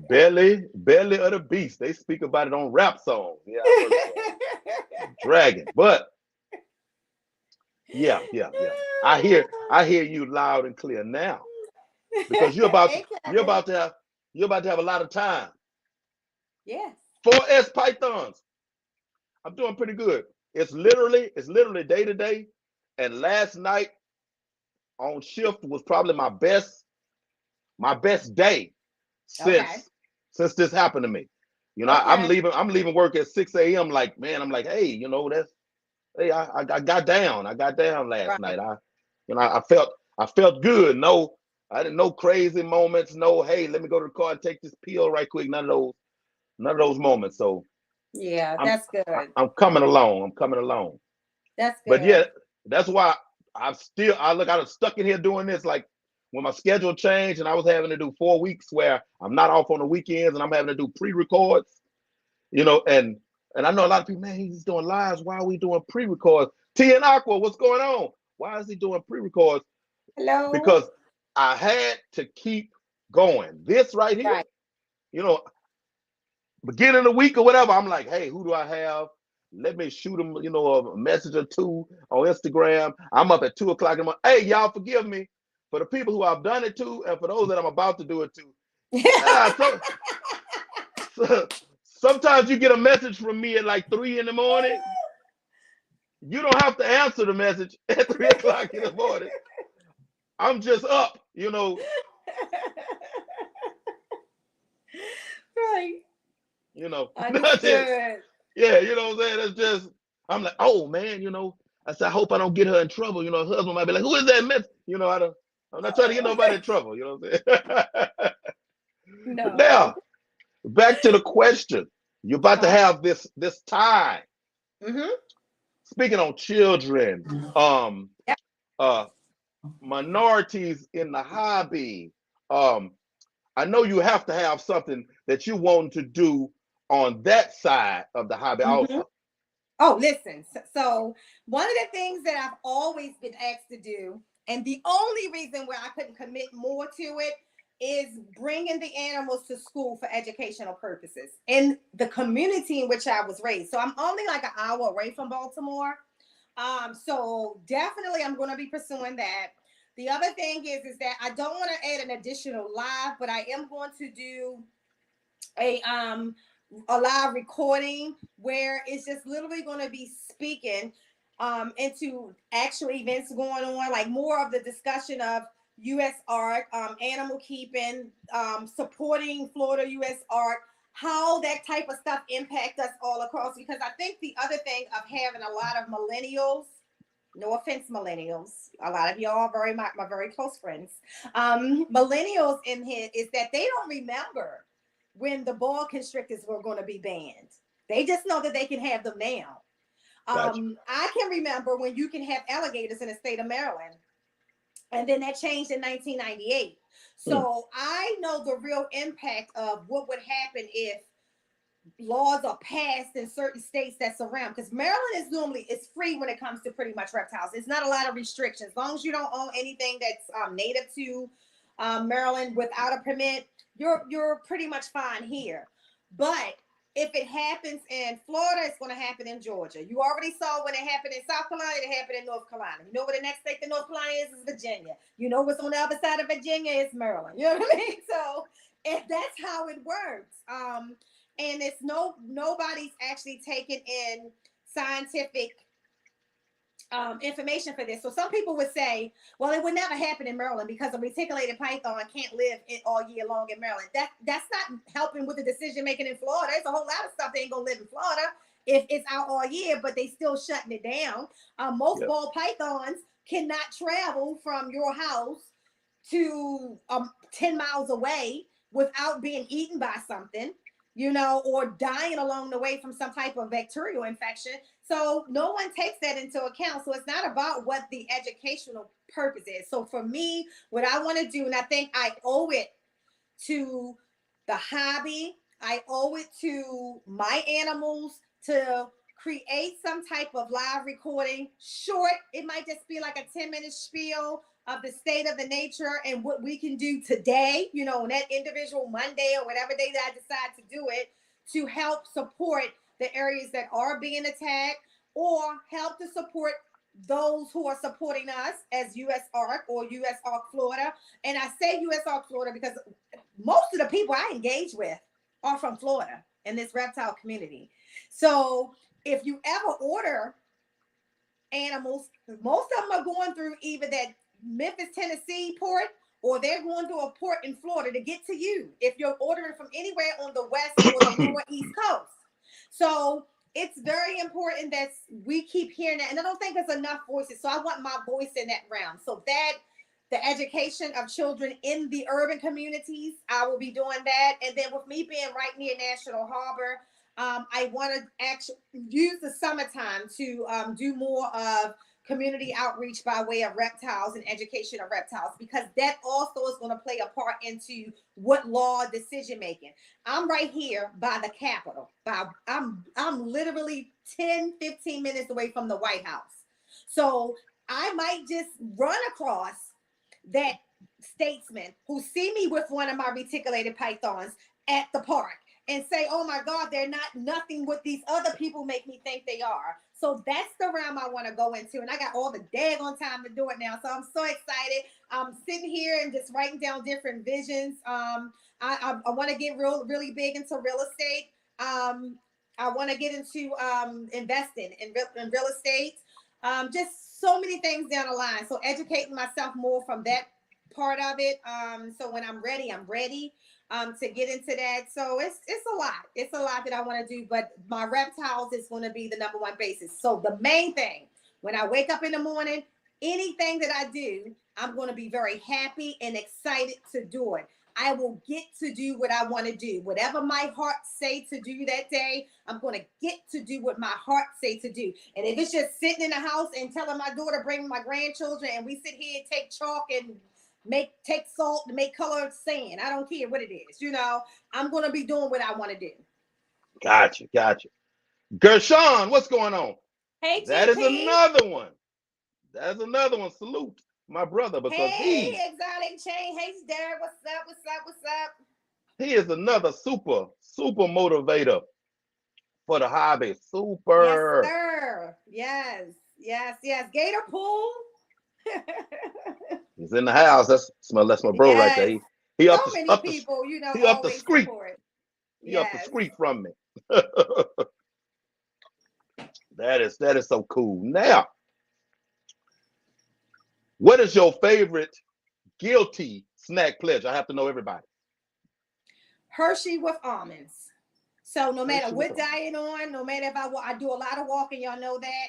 Belly of the beast. They speak about it on rap songs. Yeah, I work for dragon. But yeah. I hear you loud and clear now. Because you're about to have a lot of time. Yes. 4S pythons. I'm doing pretty good. It's literally day to day. And last night on shift was probably my best day Okay. since this happened to me. Okay. I'm leaving work at 6 a.m. Like, man, I'm like, hey, that's hey, I got down. I got down last Right. night. I felt good. No, I didn't know crazy moments. No, hey, let me go to the car and take this pill right quick. None of those moments. So Yeah, I'm that's good. I'm coming along. I'm coming along. That's But yeah, good. that's why I was stuck in here doing this. Like when my schedule changed and I was having to do 4 weeks where I'm not off on the weekends and I'm having to do pre-records, and I know a lot of people, man, he's doing lives. Why are we doing pre-records? T and Aqua, what's going on? Why is he doing pre-records? Hello. Because I had to keep going. This right here, Right. you know, beginning of the week or whatever, I'm like, hey, who do I have? Let me shoot them, a message or two on Instagram. I'm up at 2 o'clock in the morning. Hey, y'all forgive me for the people who I've done it to and for those that I'm about to do it to. So, sometimes you get a message from me at like 3 in the morning. You don't have to answer the message at 3 o'clock in the morning. I'm just up, Right. That's it. Understood. Yeah, you know what I'm saying? It's just, I'm like, oh man, I said, I hope I don't get her in trouble. Her husband might be like, who is that mess? I'm not trying to get Oh, nobody in trouble, you know what I'm saying? But no. now, back to the question. You're about to Uh-huh. have this time. Mm-hmm. Speaking on children, um, Yep. uh, minorities in the hobby. Um, I know you have to have something that you want to do on that side of the hobby Mm-hmm. also. Oh, listen. So one of the things that I've always been asked to do, and the only reason where I couldn't commit more to it, is bringing the animals to school for educational purposes in the community in which I was raised. So I'm only like an hour away from Baltimore. So definitely I'm going to be pursuing that. The other thing is that I don't want to add an additional live, but I am going to do a um a live recording where it's just literally going to be speaking into actual events going on, like more of the discussion of U.S. art, animal keeping, supporting Florida U.S. art, how that type of stuff impact us all across. Because I think the other thing of having a lot of millennials, no offense, millennials, a lot of y'all are my very close friends, millennials in here, is that they don't remember when the boa constrictors were going to be banned. They just know that they can have them now. Gotcha. I can remember when you can have alligators in the state of Maryland, and then that changed in 1998. Hmm. So I know the real impact of what would happen if laws are passed in certain states that surround, because Maryland is normally, it's free when it comes to pretty much reptiles. It's not a lot of restrictions as long as you don't own anything that's native to Maryland without a permit. You're pretty much fine here. But if it happens in Florida, it's going to happen in Georgia. You already saw when it happened in South Carolina, it happened in North Carolina. You know what the next state to North Carolina is Virginia. You know what's on the other side of Virginia is Maryland. You know what I mean? So if that's how it works. And it's nobody's actually taken in scientific information for this. So some people would say, well, it would never happen in Maryland because a reticulated python can't live all year long in Maryland. That's not helping with the decision making in Florida. There's a whole lot of stuff that ain't gonna live in Florida if it's out all year, but they still shutting it down. Most Yep. ball pythons cannot travel from your house to 10 miles away without being eaten by something, or dying along the way from some type of bacterial infection. So no one takes that into account. So it's not about what the educational purpose is. So for me, what I want to do, and I think I owe it to the hobby, I owe it to my animals to create some type of live recording. Short, it might just be like a 10-minute spiel of the state of the nature and what we can do today, on that individual Monday or whatever day that I decide to do it, to help support the areas that are being attacked, or help to support those who are supporting us as US ARC or US ARC Florida. And I say US ARC Florida because most of the people I engage with are from Florida in this reptile community. So if you ever order animals, most of them are going through either that Memphis, Tennessee port, or they're going through a port in Florida to get to you if you're ordering from anywhere on the west or the lower east coast. So it's very important that we keep hearing that. And I don't think there's enough voices. So I want my voice in that realm. So that the education of children in the urban communities. I will be doing that. And then with me being right near National Harbor, I want to actually use the summertime to do more of community outreach by way of reptiles and education of reptiles, because that also is going to play a part into what law decision making. I'm right here by the Capitol. I'm literally 10-15 minutes away from the White House. So I might just run across that statesman who see me with one of my reticulated pythons at the park and say, oh my God, they're not nothing what these other people make me think they are. So that's the realm I want to go into. And I got all the daggone time to do it now. So I'm so excited. I'm sitting here and just writing down different visions. I want to get really big into real estate. I want to get into investing in real estate. Just so many things down the line. So educating myself more from that part of it. So when I'm ready to get into that. So it's a lot. It's a lot that I want to do, but my reptiles is going to be the number one basis. So the main thing, when I wake up in the morning, anything that I do, I'm going to be very happy and excited to do it. I will get to do what I want to do. Whatever my heart say to do that day, I'm going to get to do what my heart say to do. And if it's just sitting in the house and telling my daughter, bring my grandchildren, and we sit here and take chalk and take salt to make colored sand. I don't care what it is. I'm going to be doing what I want to do. Gotcha. Gershon, what's going on? Hey, That is GP. another one. That's another one. Salute my brother, because Hey, Exotic Chain. Hey, Derek. What's up? he is another super motivator for the hobby. Yes, Super. sir. Yes. Gator Pool. He's in the house. That's my bro right there. Yes. He So up the many up the people, he up the always street. support. He up the Yes. street from me. That is so cool. Now, what is your favorite guilty snack pledge? I have to know everybody. Hershey with almonds. So no matter Hershey with what almonds. diet on, no matter if I do a lot of walking, y'all know that.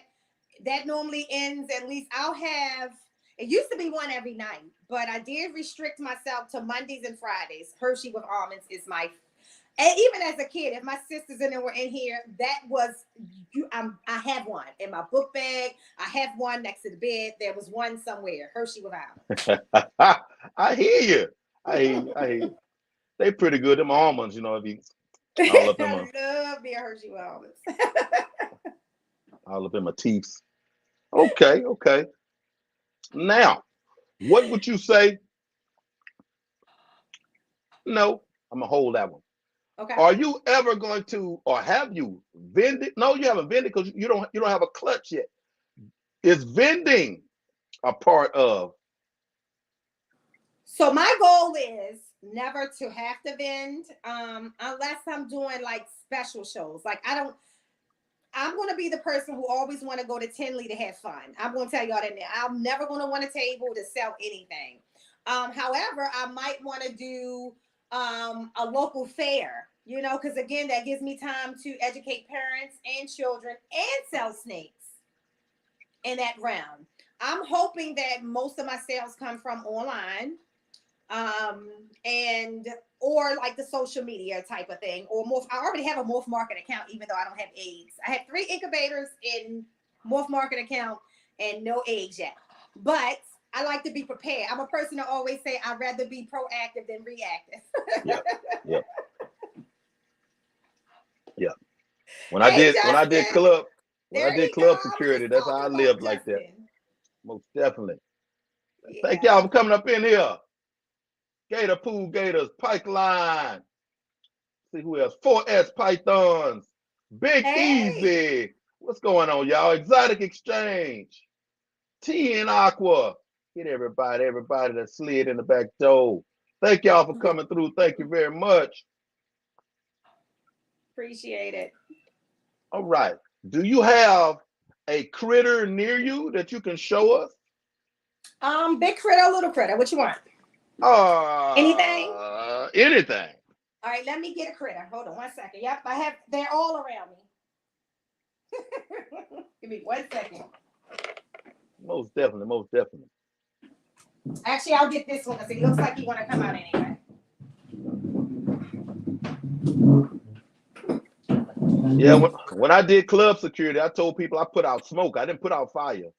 That normally ends, at least I'll have, it used to be one every night, but I did restrict myself to Mondays and Fridays. Hershey with almonds is my, and even as a kid, if my sisters and them were in here, that was, I have one in my book bag. I have one next to the bed. There was one somewhere, Hershey with I hear you. I hear you. They pretty good. Them almonds, if you all up in my I love me a Hershey with almonds. all up in my teeth. Okay. Now, what would you say? No, I'm gonna hold that one. Okay. Are you ever going to, or have you vended? No, you haven't vended because you don't have a clutch yet. Is vending a part of? So my goal is never to have to vend, unless I'm doing like special shows. Like I'm going to be the person who always want to go to Tinley to have fun. I'm going to tell y'all that now. I'm never going to want a table to sell anything. However, I might want to do a local fair, because again, that gives me time to educate parents and children and sell snakes in that realm. I'm hoping that most of my sales come from online, um and or like the social media type of thing, or morph. I already have a morph market account, even though I don't have eggs. I have 3 incubators in morph market account and no eggs yet, but I like to be prepared. I'm a person that always say I'd rather be proactive than reactive. Yep, yep, yep. When I Hey, did when I did Justin. club when I There did you go. club I was security, just that's how I talking about lived like that. Justin. Most definitely. Thank y'all Yeah. for coming up in here. Gator Pool Gators, Pike Line. See who else? 4S Pythons. Big Hey. Easy. What's going on, y'all? Exotic Exchange. Tea and Aqua. Get everybody that slid in the back door. Thank y'all for coming through. Thank you very much. Appreciate it. All right. Do you have a critter near you that you can show us? Big critter, little critter. What you want? Anything? Anything. All right, let me get a critter. Hold on 1 second. Yep, they're all around me. Give me 1 second. Most definitely. Actually, I'll get this one because it looks like he want to come out anyway. Yeah, when I did club security, I told people I put out smoke. I didn't put out fire.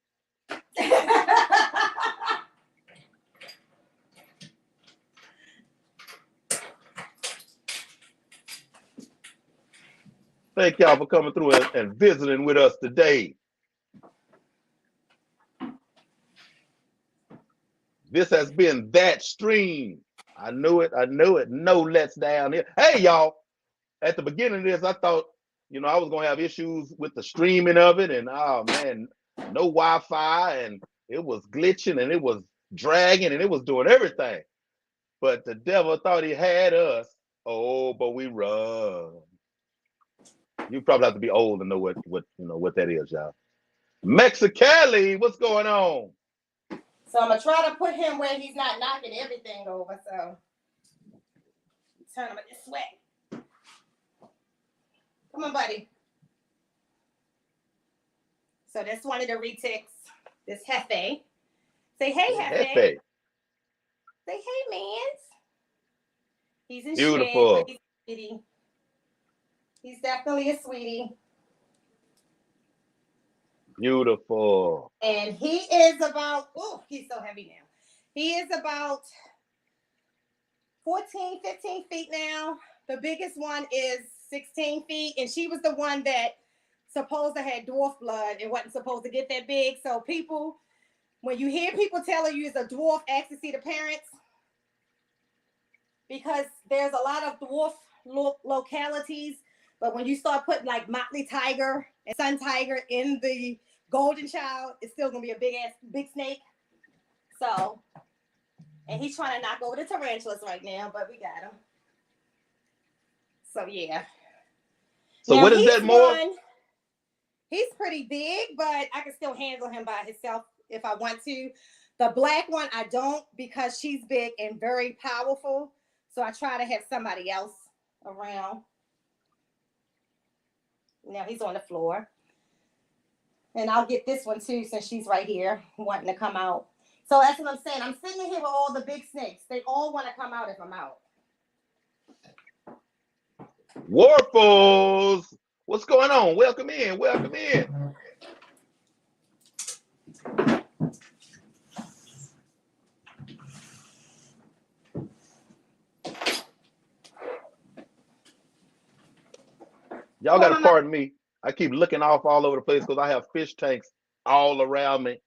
Thank y'all for coming through and visiting with us today. This has been That Stream. I knew it. I knew it. No lets down here. Hey, y'all. At the beginning of this, I thought, I was going to have issues with the streaming of it. And, oh, man, no Wi-Fi. And it was glitching and it was dragging and it was doing everything. But the devil thought he had us. Oh, but we run. You probably have to be old to know what that is, y'all. Mexicali, what's going on? So I'm gonna try to put him where he's not knocking everything over. So turn him this way. Come on, buddy. So that's one of the retics. This Hefe. Say hey, Hefe. Say hey, mans. He's in Beautiful. shape, but he's a sweetie. He's definitely a sweetie. Beautiful. And he is about, he's so heavy now. He is about 14, 15 feet now. The biggest one is 16 feet. And she was the one that supposed to have dwarf blood and wasn't supposed to get that big. So people, when you hear people telling you it's a dwarf, ask to see the parents. Because there's a lot of dwarf localities. But when you start putting like Motley Tiger and Sun Tiger in the golden child, it's still gonna be a big snake. So, and he's trying to knock over the tarantulas right now, but we got him. So yeah. So now, what is that more? He's pretty big, but I can still handle him by himself if I want to. The black one I don't, because she's big and very powerful. So I try to have somebody else around. Now he's on the floor. And I'll get this one too, since she's right here wanting to come out. So that's what I'm saying. I'm sitting here with all the big snakes. They all want to come out if I'm out. Warfels, what's going on? Welcome in. Welcome in. Y'all got to pardon me. I keep looking off all over the place because I have fish tanks all around me.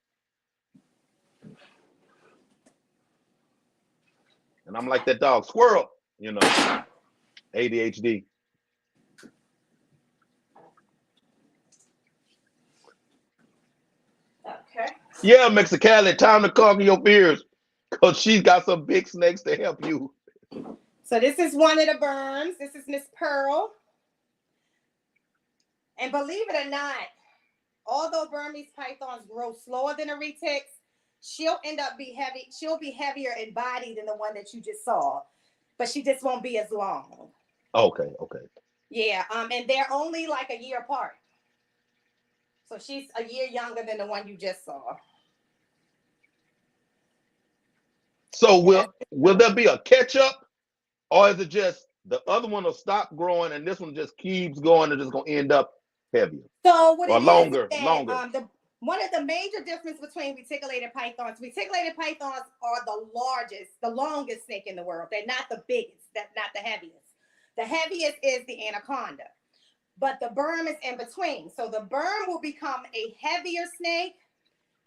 And I'm like that dog, squirrel, ADHD. Okay. Yeah, Mexicali, time to conquer your fears because she's got some big snakes to help you. So this is one of the berms. This is Miss Pearl. And believe it or not, although Burmese pythons grow slower than the retics, she'll end up be heavy. She'll be heavier in body than the one that you just saw, but she just won't be as long. Okay. Yeah, and they're only like a year apart. So she's a year younger than the one you just saw. So will there be a catch up, or is it just the other one will stop growing and this one just keeps going and just gonna end up heavier? So what or it longer, is that, one of the major difference between reticulated pythons are the longest snake in the world. They're not the biggest, that's not the heaviest. The heaviest is the anaconda, but the berm is in between. So the berm will become a heavier snake,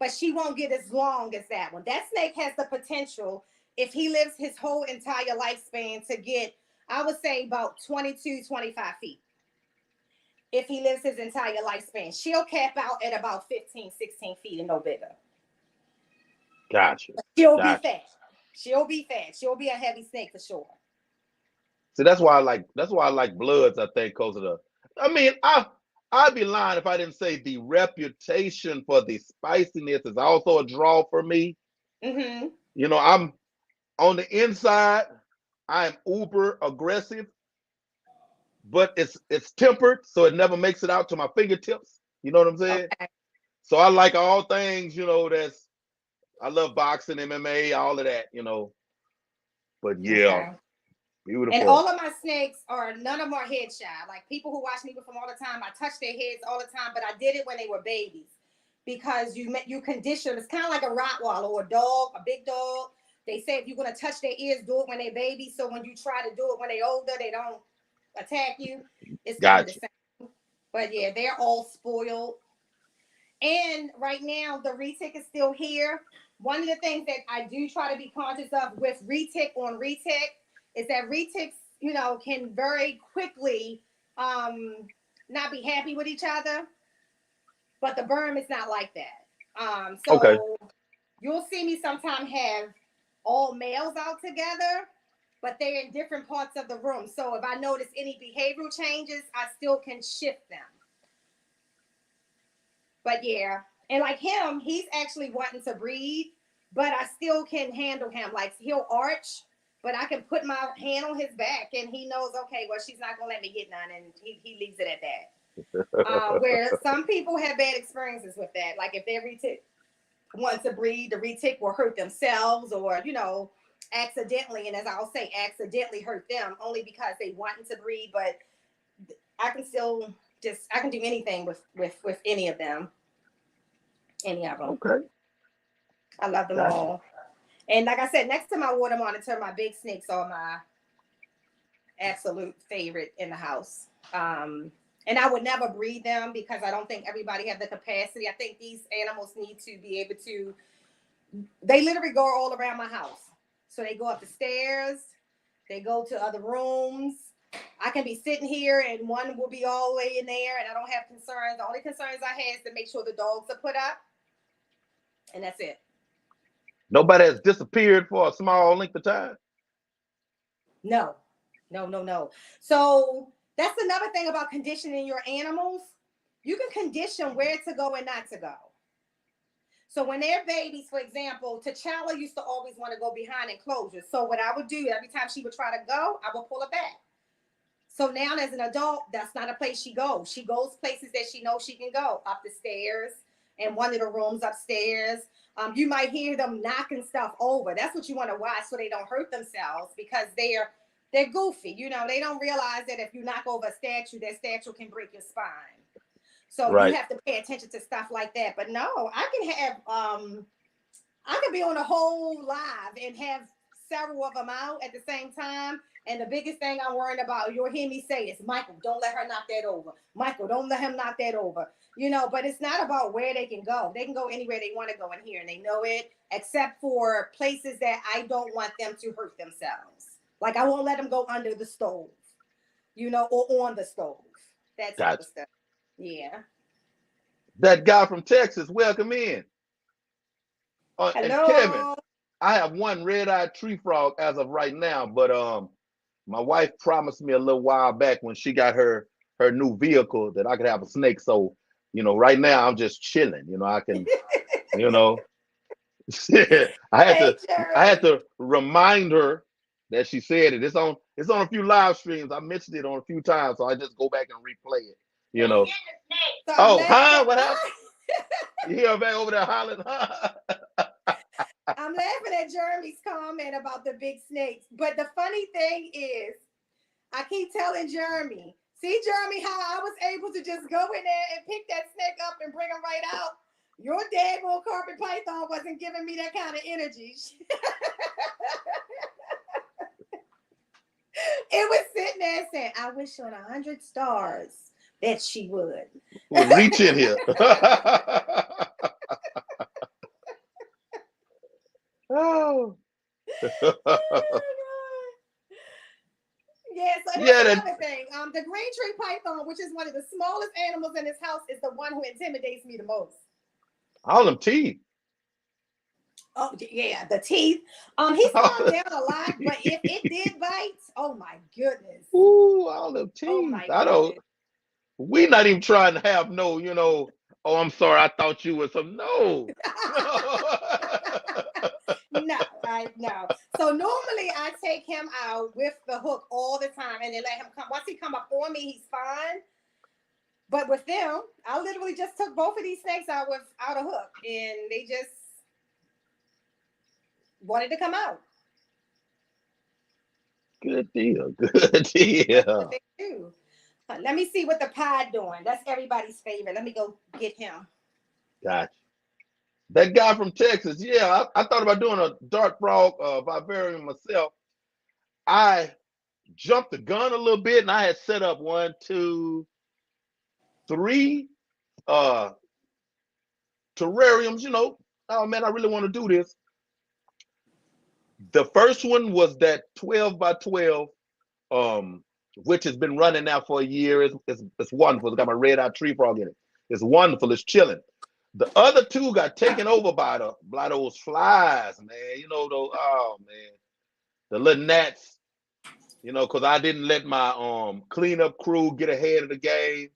but she won't get as long as that one. That snake has the potential, if he lives his whole entire lifespan, to get, I would say, about 22, 25 feet. If he lives his entire lifespan, she'll cap out at about 15, 16 feet and no bigger. Gotcha. She'll be fat. She'll be fat. She'll be a heavy snake for sure. So that's why I like bloods, I think, because of I'd be lying if I didn't say the reputation for the spiciness is also a draw for me. Mm-hmm. I'm on the inside, I am uber aggressive, but it's tempered, so it never makes it out to my fingertips. You know what I'm saying? Okay. So I like all things, that's I love boxing, MMA, all of that, you know. But yeah, Okay. And beautiful. all of my snakes are, none of them are head shy. Like people who watch me from all the time, I touch their heads all the time, but I did it when they were babies because you condition. It's kind of like a Rottweiler or a dog, a big dog. They say if you're gonna touch their ears, do it when they're babies. So when you try to do it when they're older, they don't attack you. It's kind of the Gotcha. same. But yeah, they're all spoiled. And right now, the retic is still here. One of the things that I do try to be conscious of with retic on retic is that retics, you know, can very quickly not be happy with each other, but the berm is not like that. Okay. So you'll see me sometimes have all males out together, but they're in different parts of the room. So if I notice any behavioral changes, I still can shift them. But yeah, and like him, he's actually wanting to breed, but I still can handle him. Like he'll arch, but I can put my hand on his back, and he knows, okay, well, she's not gonna let me get none, and he leaves it at that. Where some people have bad experiences with that, like if they retic want to breed, the retic will hurt themselves, or you know, accidentally, and as I'll say, accidentally hurt them only because they wanting to breed. But I can still I can do anything with any of them. Any of them. Okay. I love them Gotcha. all. And like I said, next to my water monitor, my big snakes are my absolute favorite in the house. And I would never breed them because I don't think everybody have the capacity. I think these animals need to be able to, they literally go all around my house. So they go up the stairs, they go to other rooms. I can be sitting here and one will be all the way in there and I don't have concerns. The only concerns I have is to make sure the dogs are put up. And that's it. Nobody has disappeared for a small length of time. No, no, no, no. So that's another thing about conditioning your animals. You can condition where to go and not to go. So when they're babies, for example, T'Challa used to always want to go behind enclosures. So what I would do every time she would try to go, I would pull her back. So now as an adult, that's not a place she goes. She goes places that she knows she can go, up the stairs and one of the rooms upstairs. You might hear them knocking stuff over. That's what you want to watch so they don't hurt themselves because they're goofy. You know, they don't realize that if you knock over a statue, that statue can break your spine. So you Right. have to pay attention to stuff like that. But no, I could be on a whole live and have several of them out at the same time. And the biggest thing I'm worried about, you'll hear me say is, Michael, don't let her knock that over. Michael, don't let him knock that over. You know, but it's not about where they can go. They can go anywhere they want to go in here and they know it, except for places that I don't want them to hurt themselves. Like I won't let them go under the stove, you know, or on the stove, that type of Gotcha. stuff. Yeah. That guy from Texas, welcome in. And Kevin, Hello. I have one red-eyed tree frog as of right now, but my wife promised me a little while back when she got her new vehicle that I could have a snake. So, you know, right now I'm just chilling. You know, I can, you know, I had Hey, to I had Jeremy. to remind her that she said it. It's on a few live streams. I mentioned it on a few times, so I just go back and replay it. You know. So I'm Oh, laughing huh? at What happened? You hear her back over there hollering, huh? I'm laughing at Jeremy's comment about the big snakes. But the funny thing is, I keep telling Jeremy, see, Jeremy, how I was able to just go in there and pick that snake up and bring him right out. Your daggone carpet python wasn't giving me that kind of energy. It was sitting there saying, I wish on 100 stars that she would. Well, reach in here. Oh. Yeah, so Yeah, that's that another thing. The green tree python, which is one of the smallest animals in this house, is the one who intimidates me the most. all them teeth. Oh yeah, the teeth. He's calmed down a lot, but if it did bite, oh my goodness, Ooh, all them oh teeth. my I don't. goodness. We not even trying to have no, you know. Oh, I'm sorry. I thought you was some. No, no. No, I no. So normally I take him out with the hook all the time, and then let him come. Once he come up on me, he's fine. But with them, I literally just took both of these snakes out without a hook, and they just wanted to come out. Good deal. Good That's what deal. they do. Let me see what the pie doing. That's everybody's favorite. Let me go get him. Gotcha. That guy from Texas, yeah, I thought about doing a dart frog vivarium myself. I jumped the gun a little bit, and I had set up 1, 2, 3 uh terrariums. Oh man, I really want to do this. The first one was that 12 by 12, which has been running now for a year. It's wonderful. It's got my red eye tree frog in it. It's wonderful. It's chilling. The other two got taken over by those flies, man. Those, oh man, the little gnats. Because I didn't let my cleanup crew get ahead of the game.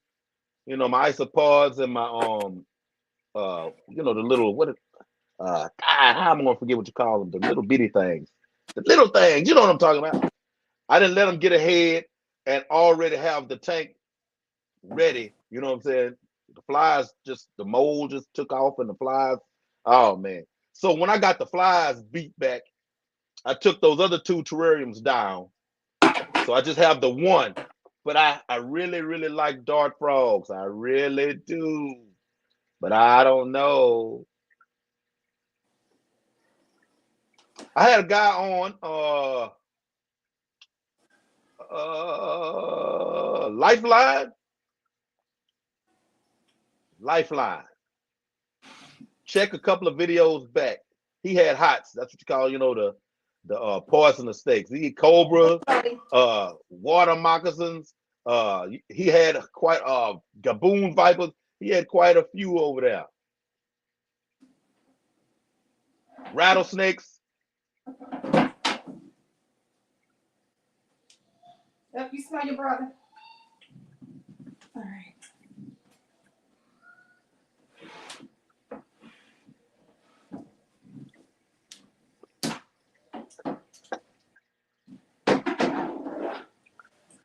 My isopods and my the little how am I gonna forget what you call them? The little bitty things. The little things, you know what I'm talking about. I didn't let them get ahead and already have the tank ready. You know what I'm saying? The mold just took off and the flies. Oh man. So when I got the flies beat back, I took those other two terrariums down. So I just have the one. But I really, really like dart frogs. I really do. But I don't know. I had a guy on Lifeline. Lifeline. Check a couple of videos back. He had hots. That's what you call, the poisonous snakes. He had cobra, water moccasins. He had quite gaboon vipers. He had quite a few over there. Rattlesnakes. Yep, you smell your brother. All right.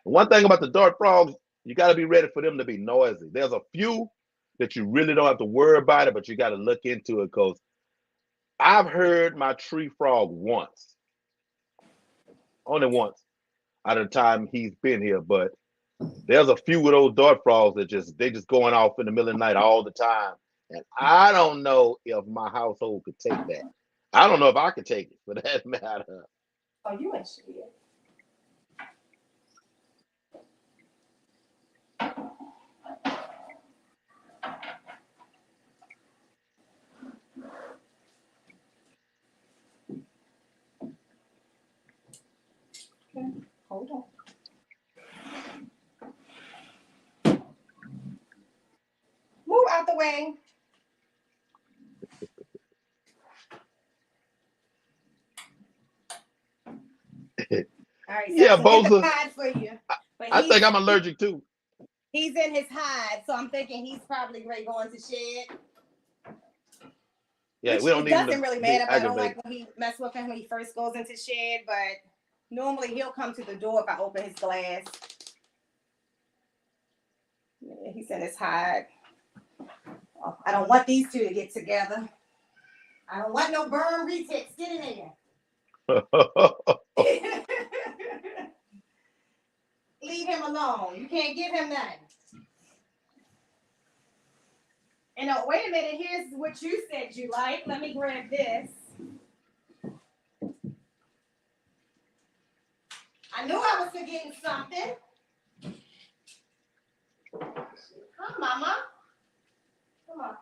One thing about the dart frogs, you got to be ready for them to be noisy. There's a few that you really don't have to worry about it, but you got to look into it because I've heard my tree frog once, only once out of the time he's been here. But there's a few of those dart frogs that they just going off in the middle of the night all the time, and I don't know if my household could take that. I don't know if I could take it for that matter. Oh, you ain't shit. Okay, hold on. Move out the way. All right, so Yeah, it's in the Bosa. hide for you. But I think I'm allergic too. he's in his hide, so I'm thinking he's probably ready going to shed. Yeah, Which we don't it need him doesn't to really be matter, but I don't aggravated. like when he mess with him when he first goes into shed. But normally he'll come to the door if I open his glass. Yeah, he's in his hide. Oh, I don't want these two to get together. I don't want no burn retics. Get in there. Leave him alone. You can't give him nothing. And oh, wait a minute. Here's what you said you like. Let me grab this. I knew I was forgetting something. Come, Mama. Come on.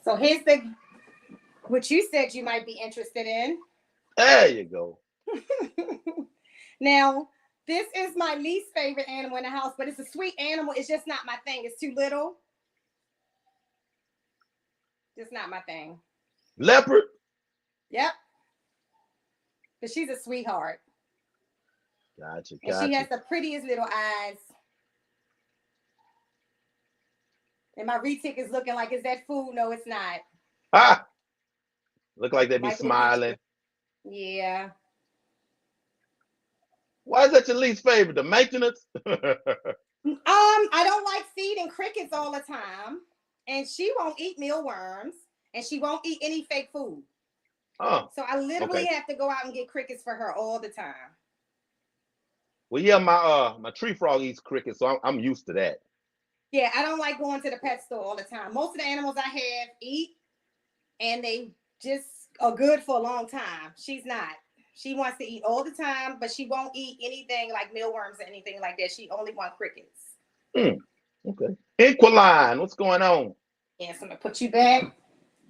So here's what you said you might be interested in. There you go. Now, this is my least favorite animal in the house, but it's a sweet animal. It's just not my thing. It's too little. Just not my thing. Leopard. Yep. But she's a sweetheart. Gotcha, And she gotcha. has the prettiest little eyes. And my retic is looking like, is that food? No, it's not. Ah, look like they be Michael smiling. Yeah. Why is that your least favorite? The maintenance? I don't like feeding crickets all the time, and she won't eat mealworms, and she won't eat any fake food. Oh, So I literally okay. have to go out and get crickets for her all the time. Well, yeah, my tree frog eats crickets, so I'm used to that. Yeah, I don't like going to the pet store all the time. Most of the animals I have eat, and they just are good for a long time. She's not. She wants to eat all the time, but she won't eat anything like mealworms or anything like that. She only wants crickets. Okay. Inquiline, what's going on? Yeah, so I'm gonna put you back.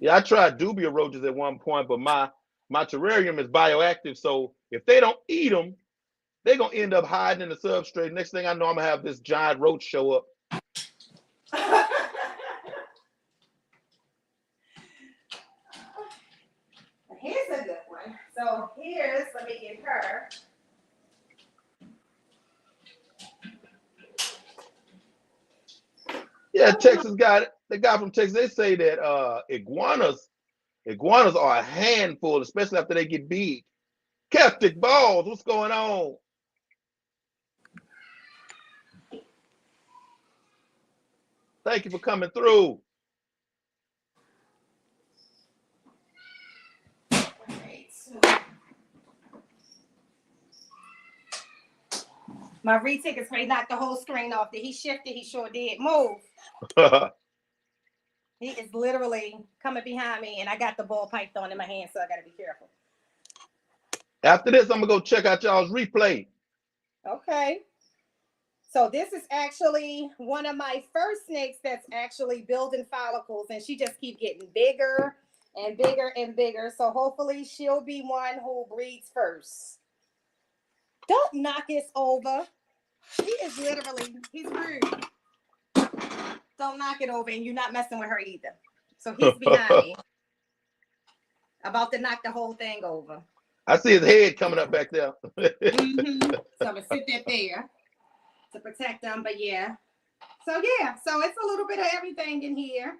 Yeah, I tried Dubia roaches at one point, but my terrarium is bioactive, so if they don't eat them, they're gonna end up hiding in the substrate. Next thing I know, I'm gonna have this giant roach show up. Here's a good one. So here's, let me get her. Yeah, Texas got it. The guy from Texas, they say that iguanas are a handful, especially after they get big. Captic balls, what's going on? Thank you for coming through. My retickets spray knocked the whole screen off. Did he shift it? He sure did. Move. He is literally coming behind me, and I got the ball python in my hand, so I got to be careful. After this, I'm gonna go check out y'all's replay. Okay. So this is actually one of my first snakes that's actually building follicles, and she just keeps getting bigger and bigger and bigger. So hopefully she'll be one who breeds first. Don't knock us over. He is literally, he's rude. Don't knock it over, and you're not messing with her either. So he's behind me. About to knock the whole thing over. I see his head coming up back there. So I'm gonna sit there to protect them. But yeah. So yeah, so it's a little bit of everything in here.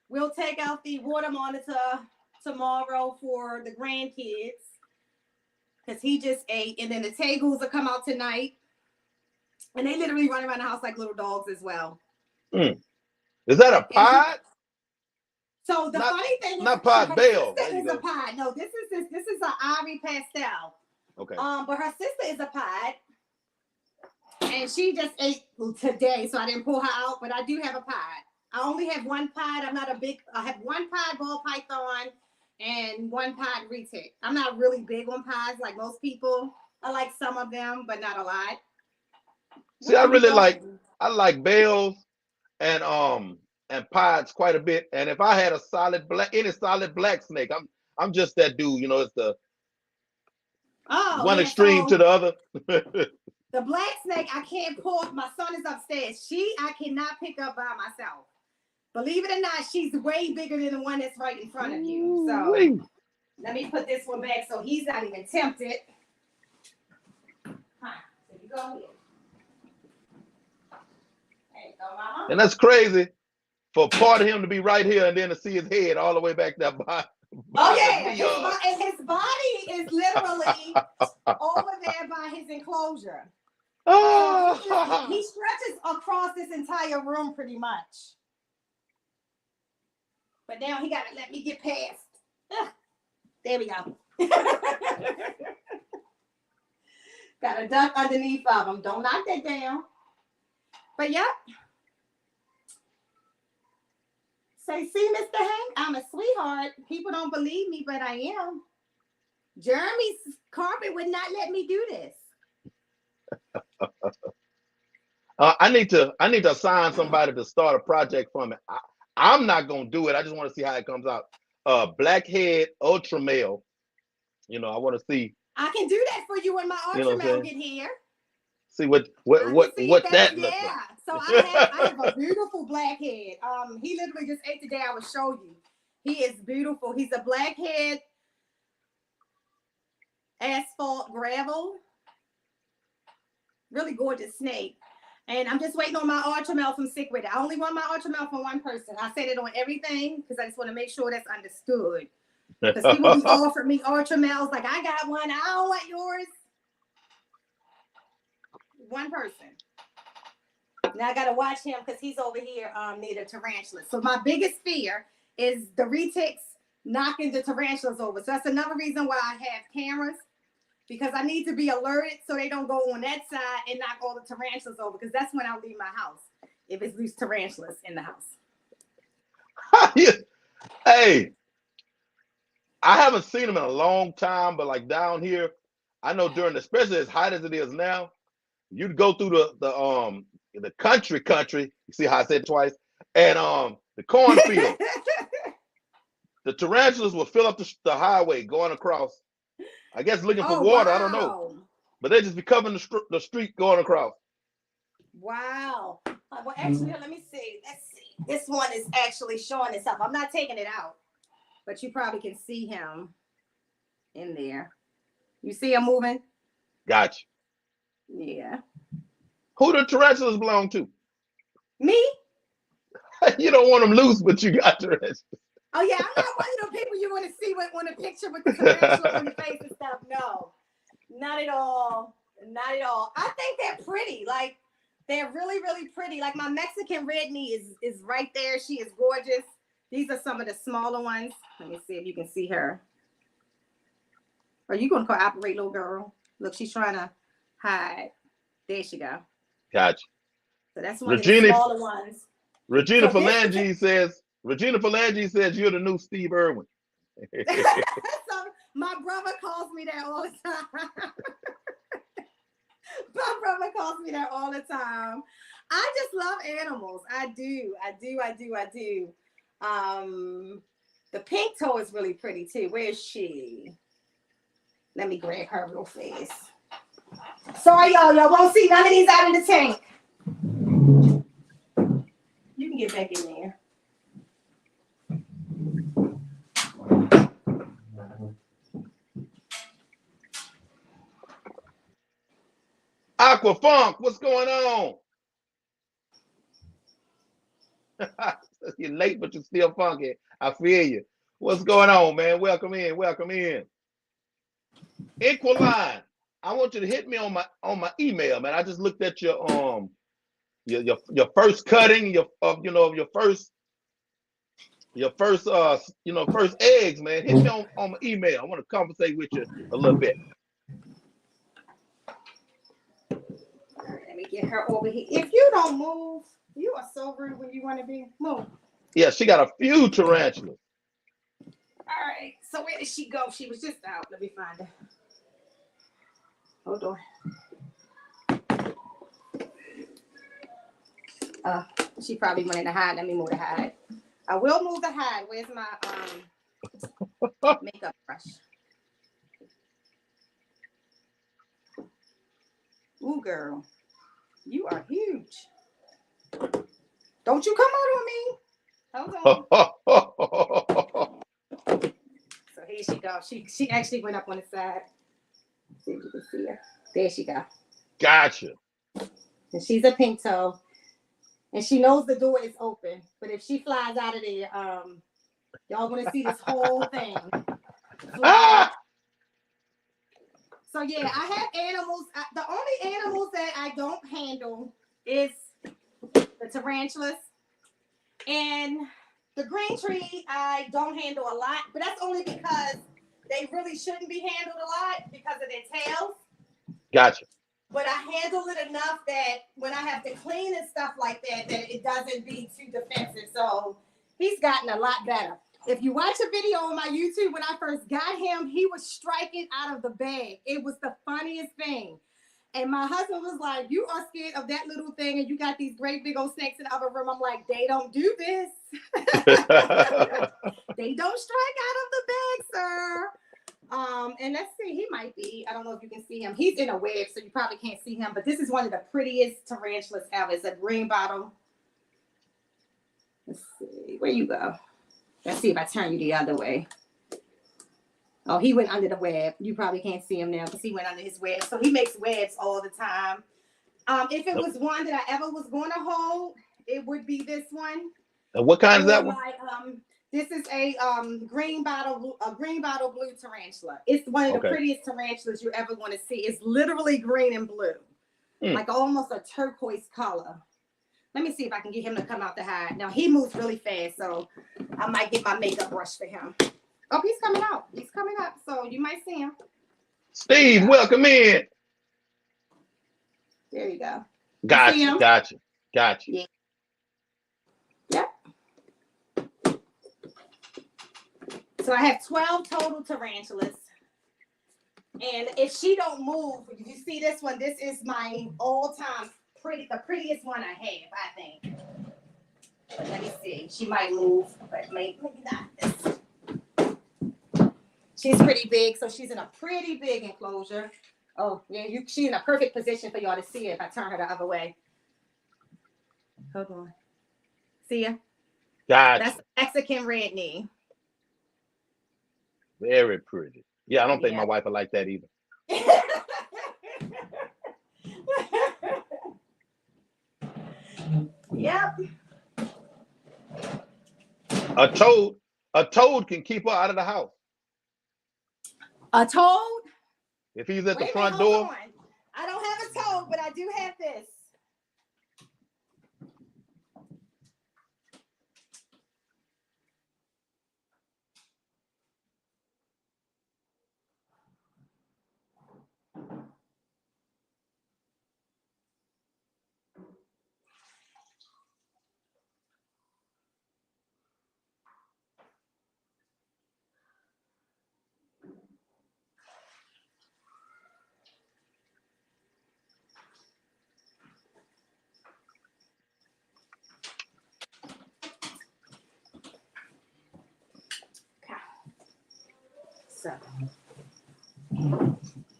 We'll take out the water monitor tomorrow for the grandkids because he just ate, and then the Tagoos will come out tonight, and they literally run around the house like little dogs as well. Is that a pod? So the funny thing is, not pod Bell. Sister is a pod. No, this is an Ivory pastel. Okay. But her sister is a pod, and she just ate today, so I didn't pull her out. But I do have a pod. I only have one pod. I'm not a big. I have one pod ball python and one pod retic. I'm not really big on pods like most people. I like some of them, but not a lot. See, I like Bells and pods quite a bit. And if I had a any solid black snake, I'm just that dude. You know, it's the one extreme to the other. The black snake I can't pull. My son is upstairs. I cannot pick up by myself. Believe it or not, she's way bigger than the one that's right in front of you. So let me put this one back so he's not even tempted. Huh. There you go here. There you go, Mama. And that's crazy for part of him to be right here and then to see his head all the way back there by. Oh yeah, his body is literally over there by his enclosure. So he stretches across this entire room pretty much. But now he got to let me get past. There we go. Got a duck underneath of him. Don't knock that down. But yep. Say, see, Mr. Hank, I'm a sweetheart. People don't believe me, but I am. Jeremy's carpet would not let me do this. I need to assign somebody to start a project for me. I'm not gonna do it. I just want to see how it comes out. Blackhead ultra male. You know, I want to see. I can do that for you when my ultra male get here. See what that looks like. So I have a beautiful blackhead. He literally just ate today. I will show you. He is beautiful. He's a blackhead asphalt gravel. Really gorgeous snake. And I'm just waiting on my ultra male from Sick With It. I only want my ultra male from one person. I said it on everything because I just want to make sure that's understood. Because people be offering me ultra males like, I got one. I don't want yours. One person. Now I gotta watch him because he's over here near the tarantulas. So my biggest fear is the retics knocking the tarantulas over. So that's another reason why I have cameras, because I need to be alerted so they don't go on that side and knock all the tarantulas over, because that's when I'll leave my house if it's loose tarantulas in the house. Hey, I haven't seen them in a long time, but like down here, I know during, especially as hot as it is now, you'd go through the country. You see how I said it twice, and the cornfield. The tarantulas will fill up the highway going across. I guess looking for water. Wow. I don't know, but they just be covering the street going across. Wow. Well, actually, let me see. Let's see. This one is actually showing itself. I'm not taking it out, but you probably can see him in there. You see him moving? Gotcha. Yeah. Who the tarantulas belong to? Me. You don't want them loose, but you got tarantulas. Oh yeah, I'm not one of the people you want to see on a picture with the tarantula on your face and stuff. No, not at all. Not at all. I think they're pretty. Like, they're really, really pretty. Like, my Mexican red knee is right there. She is gorgeous. These are some of the smaller ones. Let me see if you can see her. Are you going to cooperate, little girl? Look, she's trying to hide. There she go. Gotcha. So that's one of the smaller ones. Regina Phalange says you're the new Steve Irwin. So my brother calls me that all the time. My brother calls me that all the time. I just love animals. I do. The pink toe is really pretty too. Where is she? Let me grab her real fast. Sorry, y'all won't see none of these out in the tank. You can get back in there. Aqua Funk, what's going on? You're late, but you're still funky. I feel you. What's going on, man? Welcome in. Equaline, I want you to hit me on my email, man. I just looked at your first cutting, your first eggs, man. Hit me on my email. I want to conversate with you a little bit. Let me get her over here. If you don't move, you are so rude when you want to be. Move. Yeah, she got a few tarantulas. All right. So where did she go? She was just out. Let me find her. Hold on. She probably went in the hide. Let me move the hide. I will move the hide. Where's my makeup brush? Ooh, girl. You are huge. Don't you come out on me. Hold on. So here she goes. She actually went up on the side. Let's see if you can see her. There she go. Gotcha. And she's a pink toe. And she knows the door is open. But if she flies out of there, y'all want to see this whole thing. So yeah, I have animals. The only animals that I don't handle is the tarantulas. And the green tree, I don't handle a lot. But that's only because they really shouldn't be handled a lot because of their tails. Gotcha. But I handle it enough that when I have to clean and stuff like that, that it doesn't be too defensive. So he's gotten a lot better. If you watch a video on my YouTube, when I first got him, he was striking out of the bag. It was the funniest thing. And my husband was like, you are scared of that little thing, and you got these great big old snakes in the other room. I'm like, they don't do this. They don't strike out of the bag, sir. And let's see, he might be, I don't know if you can see him. He's in a web, so you probably can't see him, but this is one of the prettiest tarantulas ever. It's a green bottle. Let's see, where you go? Let's see if I turn you the other way. Oh, he went under the web. You probably can't see him now because he went under his web. So he makes webs all the time. If it was one that I ever was going to hold, it would be this one. And what kind is that one? This is a green bottle blue tarantula. It's one of the prettiest tarantulas you're ever going to see. It's literally green and blue, like almost a turquoise color. Let me see if I can get him to come out the hide. Now, he moves really fast, so I might get my makeup brush for him. Oh, he's coming out. He's coming up, so you might see him. Steve, welcome in. There you go. Gotcha. Yeah. Yep. So I have 12 total tarantulas. And if she don't move, you see this one, this is my all-time the prettiest one I have, I think. But let me see. She might move, but maybe not. She's pretty big, so she's in a pretty big enclosure. Oh, yeah, she's in a perfect position for y'all to see it if I turn her the other way. Hold on. See ya? Gotcha. That's Mexican red knee. Very pretty. Yeah, I don't think my wife would like that either. Yep. A toad can keep her out of the house. A toad? If he's at the front door. I don't have a toad, but I do have this. So,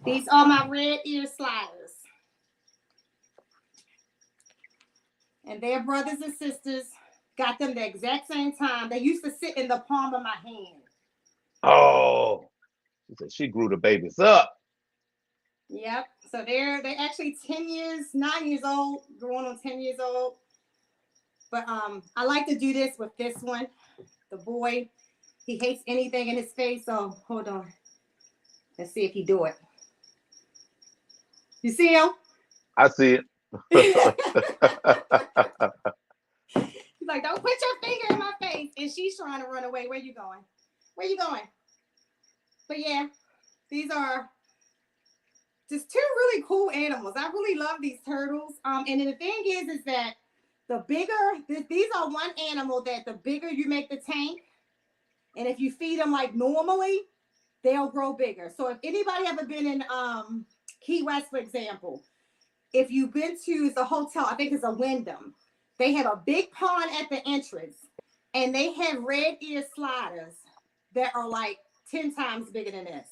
these are my red ear sliders. And their brothers and sisters got them the exact same time. They used to sit in the palm of my hand. Oh, she grew the babies up. Yep. So they're actually 9 years old, growing on 10 years old. But I like to do this with this one. The boy, he hates anything in his face. So hold on. Let's see if he do it. You see him? I see it. He's like, don't put your finger in my face. And she's trying to run away. Where you going? Where you going? But yeah, these are just two really cool animals. I really love these turtles. And then the thing is that the bigger, these are one animal that the bigger you make the tank, and if you feed them like normally, they'll grow bigger. So if anybody ever been in Key West, for example, if you've been to the hotel, I think it's a Wyndham, they have a big pond at the entrance, and they have red ear sliders that are like 10 times bigger than this.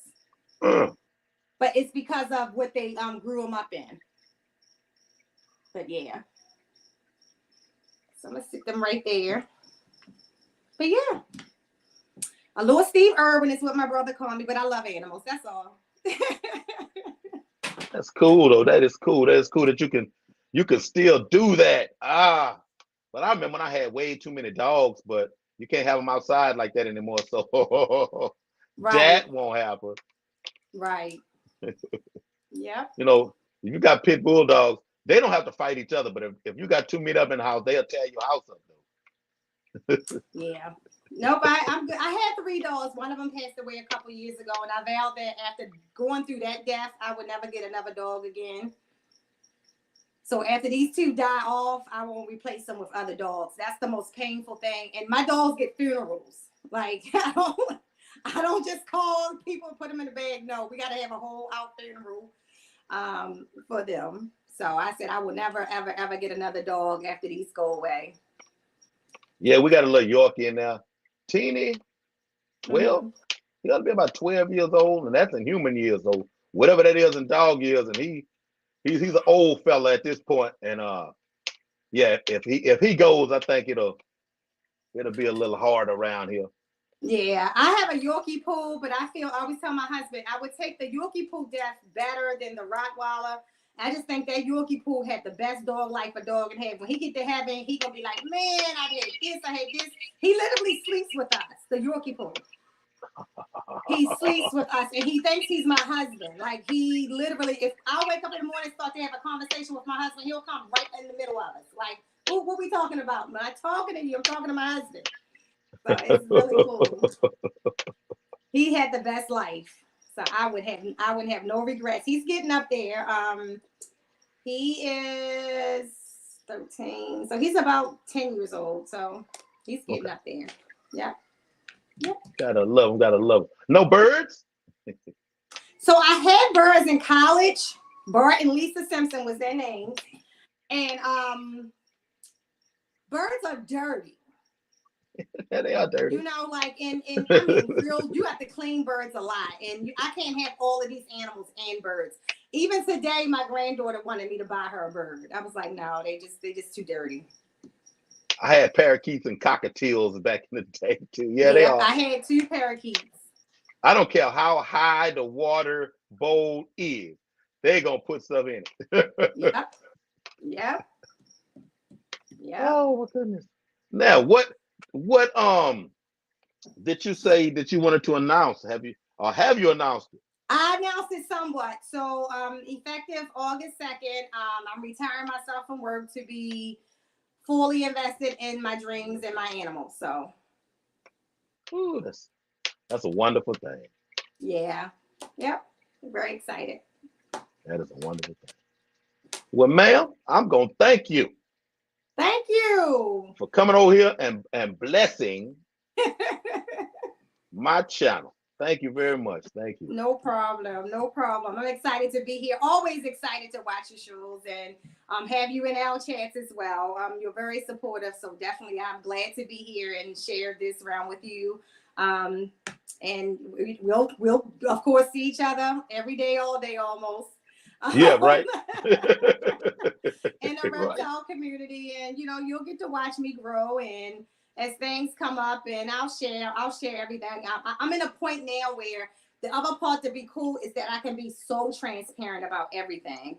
But it's because of what they grew them up in. But yeah. So I'm going to stick them right there. But yeah. A little Steve Irwin is what my brother called me, but I love animals. That's all. That's cool though. That is cool. That is cool that you can still do that. But I remember when I had way too many dogs, but you can't have them outside like that anymore. So that won't happen. Right. Yeah. You know, if you got pit bull dogs, they don't have to fight each other. But if you got two meet up in the house, they'll tear your house up though. Yeah. Nope, I'm good. I had 3 dogs. One of them passed away a couple years ago, and I vowed that after going through that death, I would never get another dog again. So after these 2 die off, I won't replace them with other dogs. That's the most painful thing. And my dogs get funerals. Like I don't just call people and put them in a bag. No, we got to have a whole out funeral for them. So I said I will never, ever, ever get another dog after these go away. Yeah, we got a little Yorkie in there. Teeny, well, he ought to be about 12 years old, and that's in human years old. Whatever that is in dog years, and he's an old fella at this point. And yeah, if he goes, I think it'll be a little hard around here. Yeah, I have a Yorkie pool, but I always tell my husband I would take the Yorkie pool death better than the Rottweiler. I just think that Yorkie pool had the best dog life a dog can have. When he get to heaven, he gonna be like, man, I did this, I had this. He literally sleeps with us, the Yorkie pool. He sleeps with us, and he thinks he's my husband. Like, he literally, if I wake up in the morning and start to have a conversation with my husband, he'll come right in the middle of us. Like, Oh, what we talking about? I'm not talking to you. I'm talking to my husband. So it's really cool. He had the best life. So I would have no regrets. He's getting up there. He is 13. So he's about 10 years old. So he's getting up there. Yep. Yep. Gotta love him. Gotta love him. No birds? So I had birds in college. Bart and Lisa Simpson was their names. And birds are dirty. Yeah, they are dirty. You know, like I mean, real. You have to clean birds a lot, and I can't have all of these animals and birds. Even today, my granddaughter wanted me to buy her a bird. I was like, no, they just too dirty. I had parakeets and cockatiels back in the day too. Yeah, they Yeah, are. I had 2 parakeets. I don't care how high the water bowl is, they're gonna put stuff in it. Yep, yep, yep. Oh my goodness. Now, what did you say that you wanted to announce? Have you announced it? I announced it somewhat. So, effective August 2nd, I'm retiring myself from work to be fully invested in my dreams and my animals. So, Ooh, that's a wonderful thing. yeah, yep, very excited. That is a wonderful thing. Well, ma'am, I'm gonna thank you Thank you. for coming over here and blessing my channel. Thank you very much. Thank you. No problem. No problem. I'm excited to be here. Always excited to watch your shows and have you in our chats as well. You're very supportive, so definitely I'm glad to be here and share this round with you. And we'll of course see each other every day, all day almost. Yeah, right. In the Right. reptile community, and you'll get to watch me grow, and as things come up, and I'll share everything. I'm in a point now where the other part to be cool is that I can be so transparent about everything,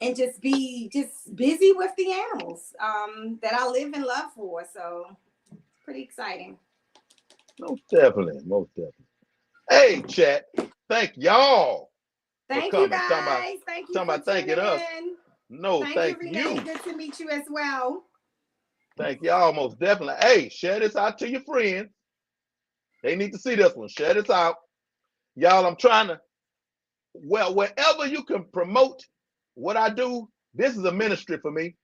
and just be busy with the animals that I live and love for. So pretty exciting. Most definitely. Most definitely. Hey, chat. Thank y'all for Thank you coming. Talking about guys. Thank you talking for about thanking tuning us. in. No, Thank you, thank Renee. you. Good to meet you as well. Thank y'all most definitely. Hey, share this out to your friends. They need to see this one. Share this out. Y'all, I'm trying to, well, wherever you can promote what I do, this is a ministry for me.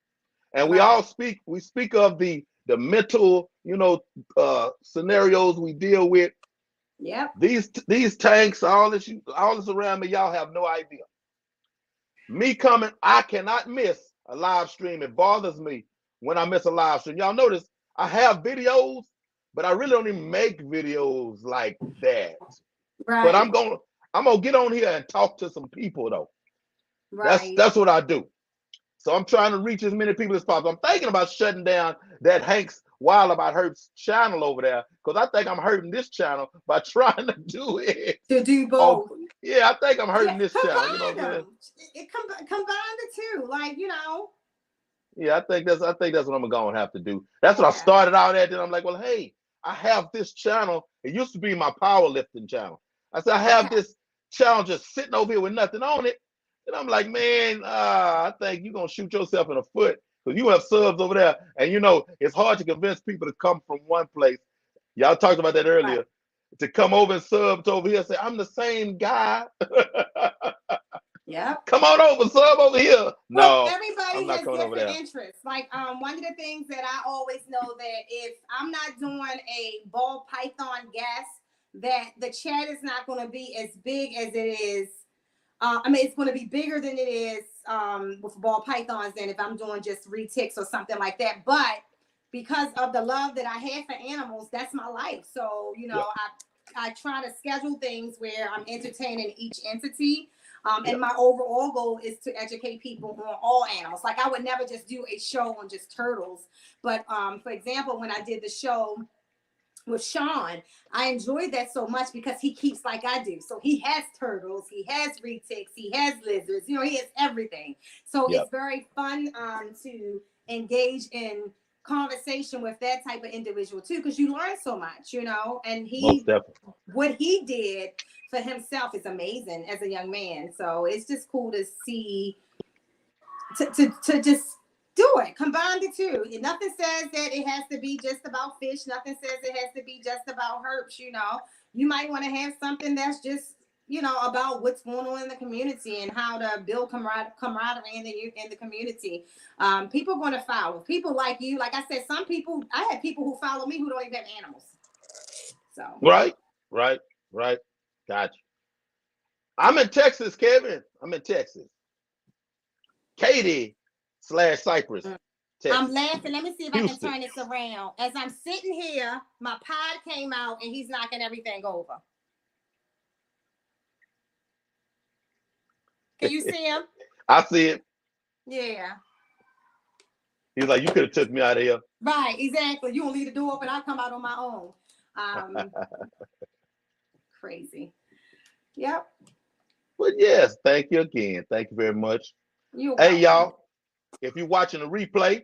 And Right. we speak of the mental, scenarios we deal with. Yep. These tanks, all this around me, y'all have no idea. Me coming, I cannot miss a live stream. It bothers me when I miss a live stream. Y'all notice I have videos, but I really don't even make videos like that. But Right. I'm gonna get on here and talk to some people though. Right. That's what I do. So I'm trying to reach as many people as possible. I'm thinking about shutting down that Hank's Wild About Herps channel over there because I think I'm hurting this channel by trying to do it. To do Oh, both. yeah, I think I'm Yeah, hurting this channel. You know combine what I'm saying? them. Combine the two. Yeah, I think that's what I'm gonna have to do. That's what I Yeah. started out at. Then I'm like, well, hey, I have this channel. It used to be my powerlifting channel. I said I have Okay. this channel just sitting over here with nothing on it. And I'm like, man, I think you're gonna shoot yourself in the foot because you have subs over there, and it's hard to convince people to come from one place. Y'all talked about that Right. earlier. To come over and sub to over here and say, I'm the same guy. Yep. Come on over, sub over here. Well, No, I'm everybody not has coming over different there. interests. Like one of the things that I always know that if I'm not doing a ball python guess, that the chat is not going to be as big as it is. It's going to be bigger than it is with ball pythons than if I'm doing just retics or something like that. But because of the love that I have for animals, that's my life. So Yep, I try to schedule things where I'm entertaining each entity. And yep, my overall goal is to educate people on all animals. Like I would never just do a show on just turtles. But for example, when I did the show with Sean, I enjoyed that so much because he keeps like I do. So he has turtles, he has retics, he has lizards, he has everything. So yep. it's very fun to engage in conversation with that type of individual too, because you learn so much, and Most definitely. what he did for himself is amazing as a young man. So it's just cool to just do it. Combine the two. Nothing says that it has to be just about fish. Nothing says it has to be just about herbs. You might want to have something that's just about what's going on in the community and how to build camaraderie in the community. People are going to follow people like you. Like I said, some people, I have people who follow me who don't even have animals. So Right, right, right. Gotcha. I'm in Texas, Kevin. I'm in Texas. Katy / Cypress, I'm Texas. laughing. Let me see if I can Houston. turn this around. As I'm sitting here, my pod came out and he's knocking everything over. Can you see him? I see it. Yeah. He's like, you could have took me out of here. Right, exactly. You won't leave the door open, I'll come out on my own. Crazy. Yep. But yes, thank you again. Thank you very much. You're Hey, welcome. y'all, if you're watching the replay,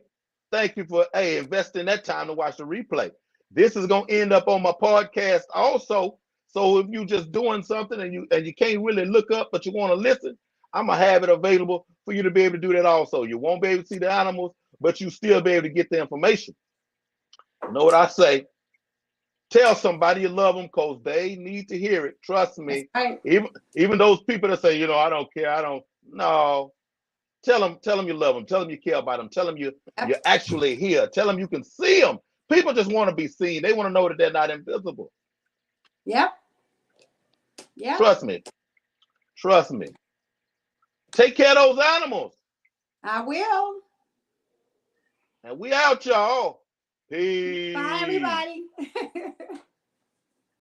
thank you for investing that time to watch the replay. This is gonna end up on my podcast also. So if you're just doing something and you can't really look up, but you want to listen, I'm gonna have it available for you to be able to do that also. You won't be able to see the animals, but you still be able to get the information. You know what I say? Tell somebody you love them because they need to hear it. Trust me. Right. Even those people that say, I don't care. I don't. No. Tell them you love them. Tell them you care about them. Tell them you're actually here. Tell them you can see them. People just want to be seen. They want to know that they're not invisible. Yep. Yep. Trust me. Trust me. Take care of those animals. I will. And we out, y'all. Bye, Peace. everybody.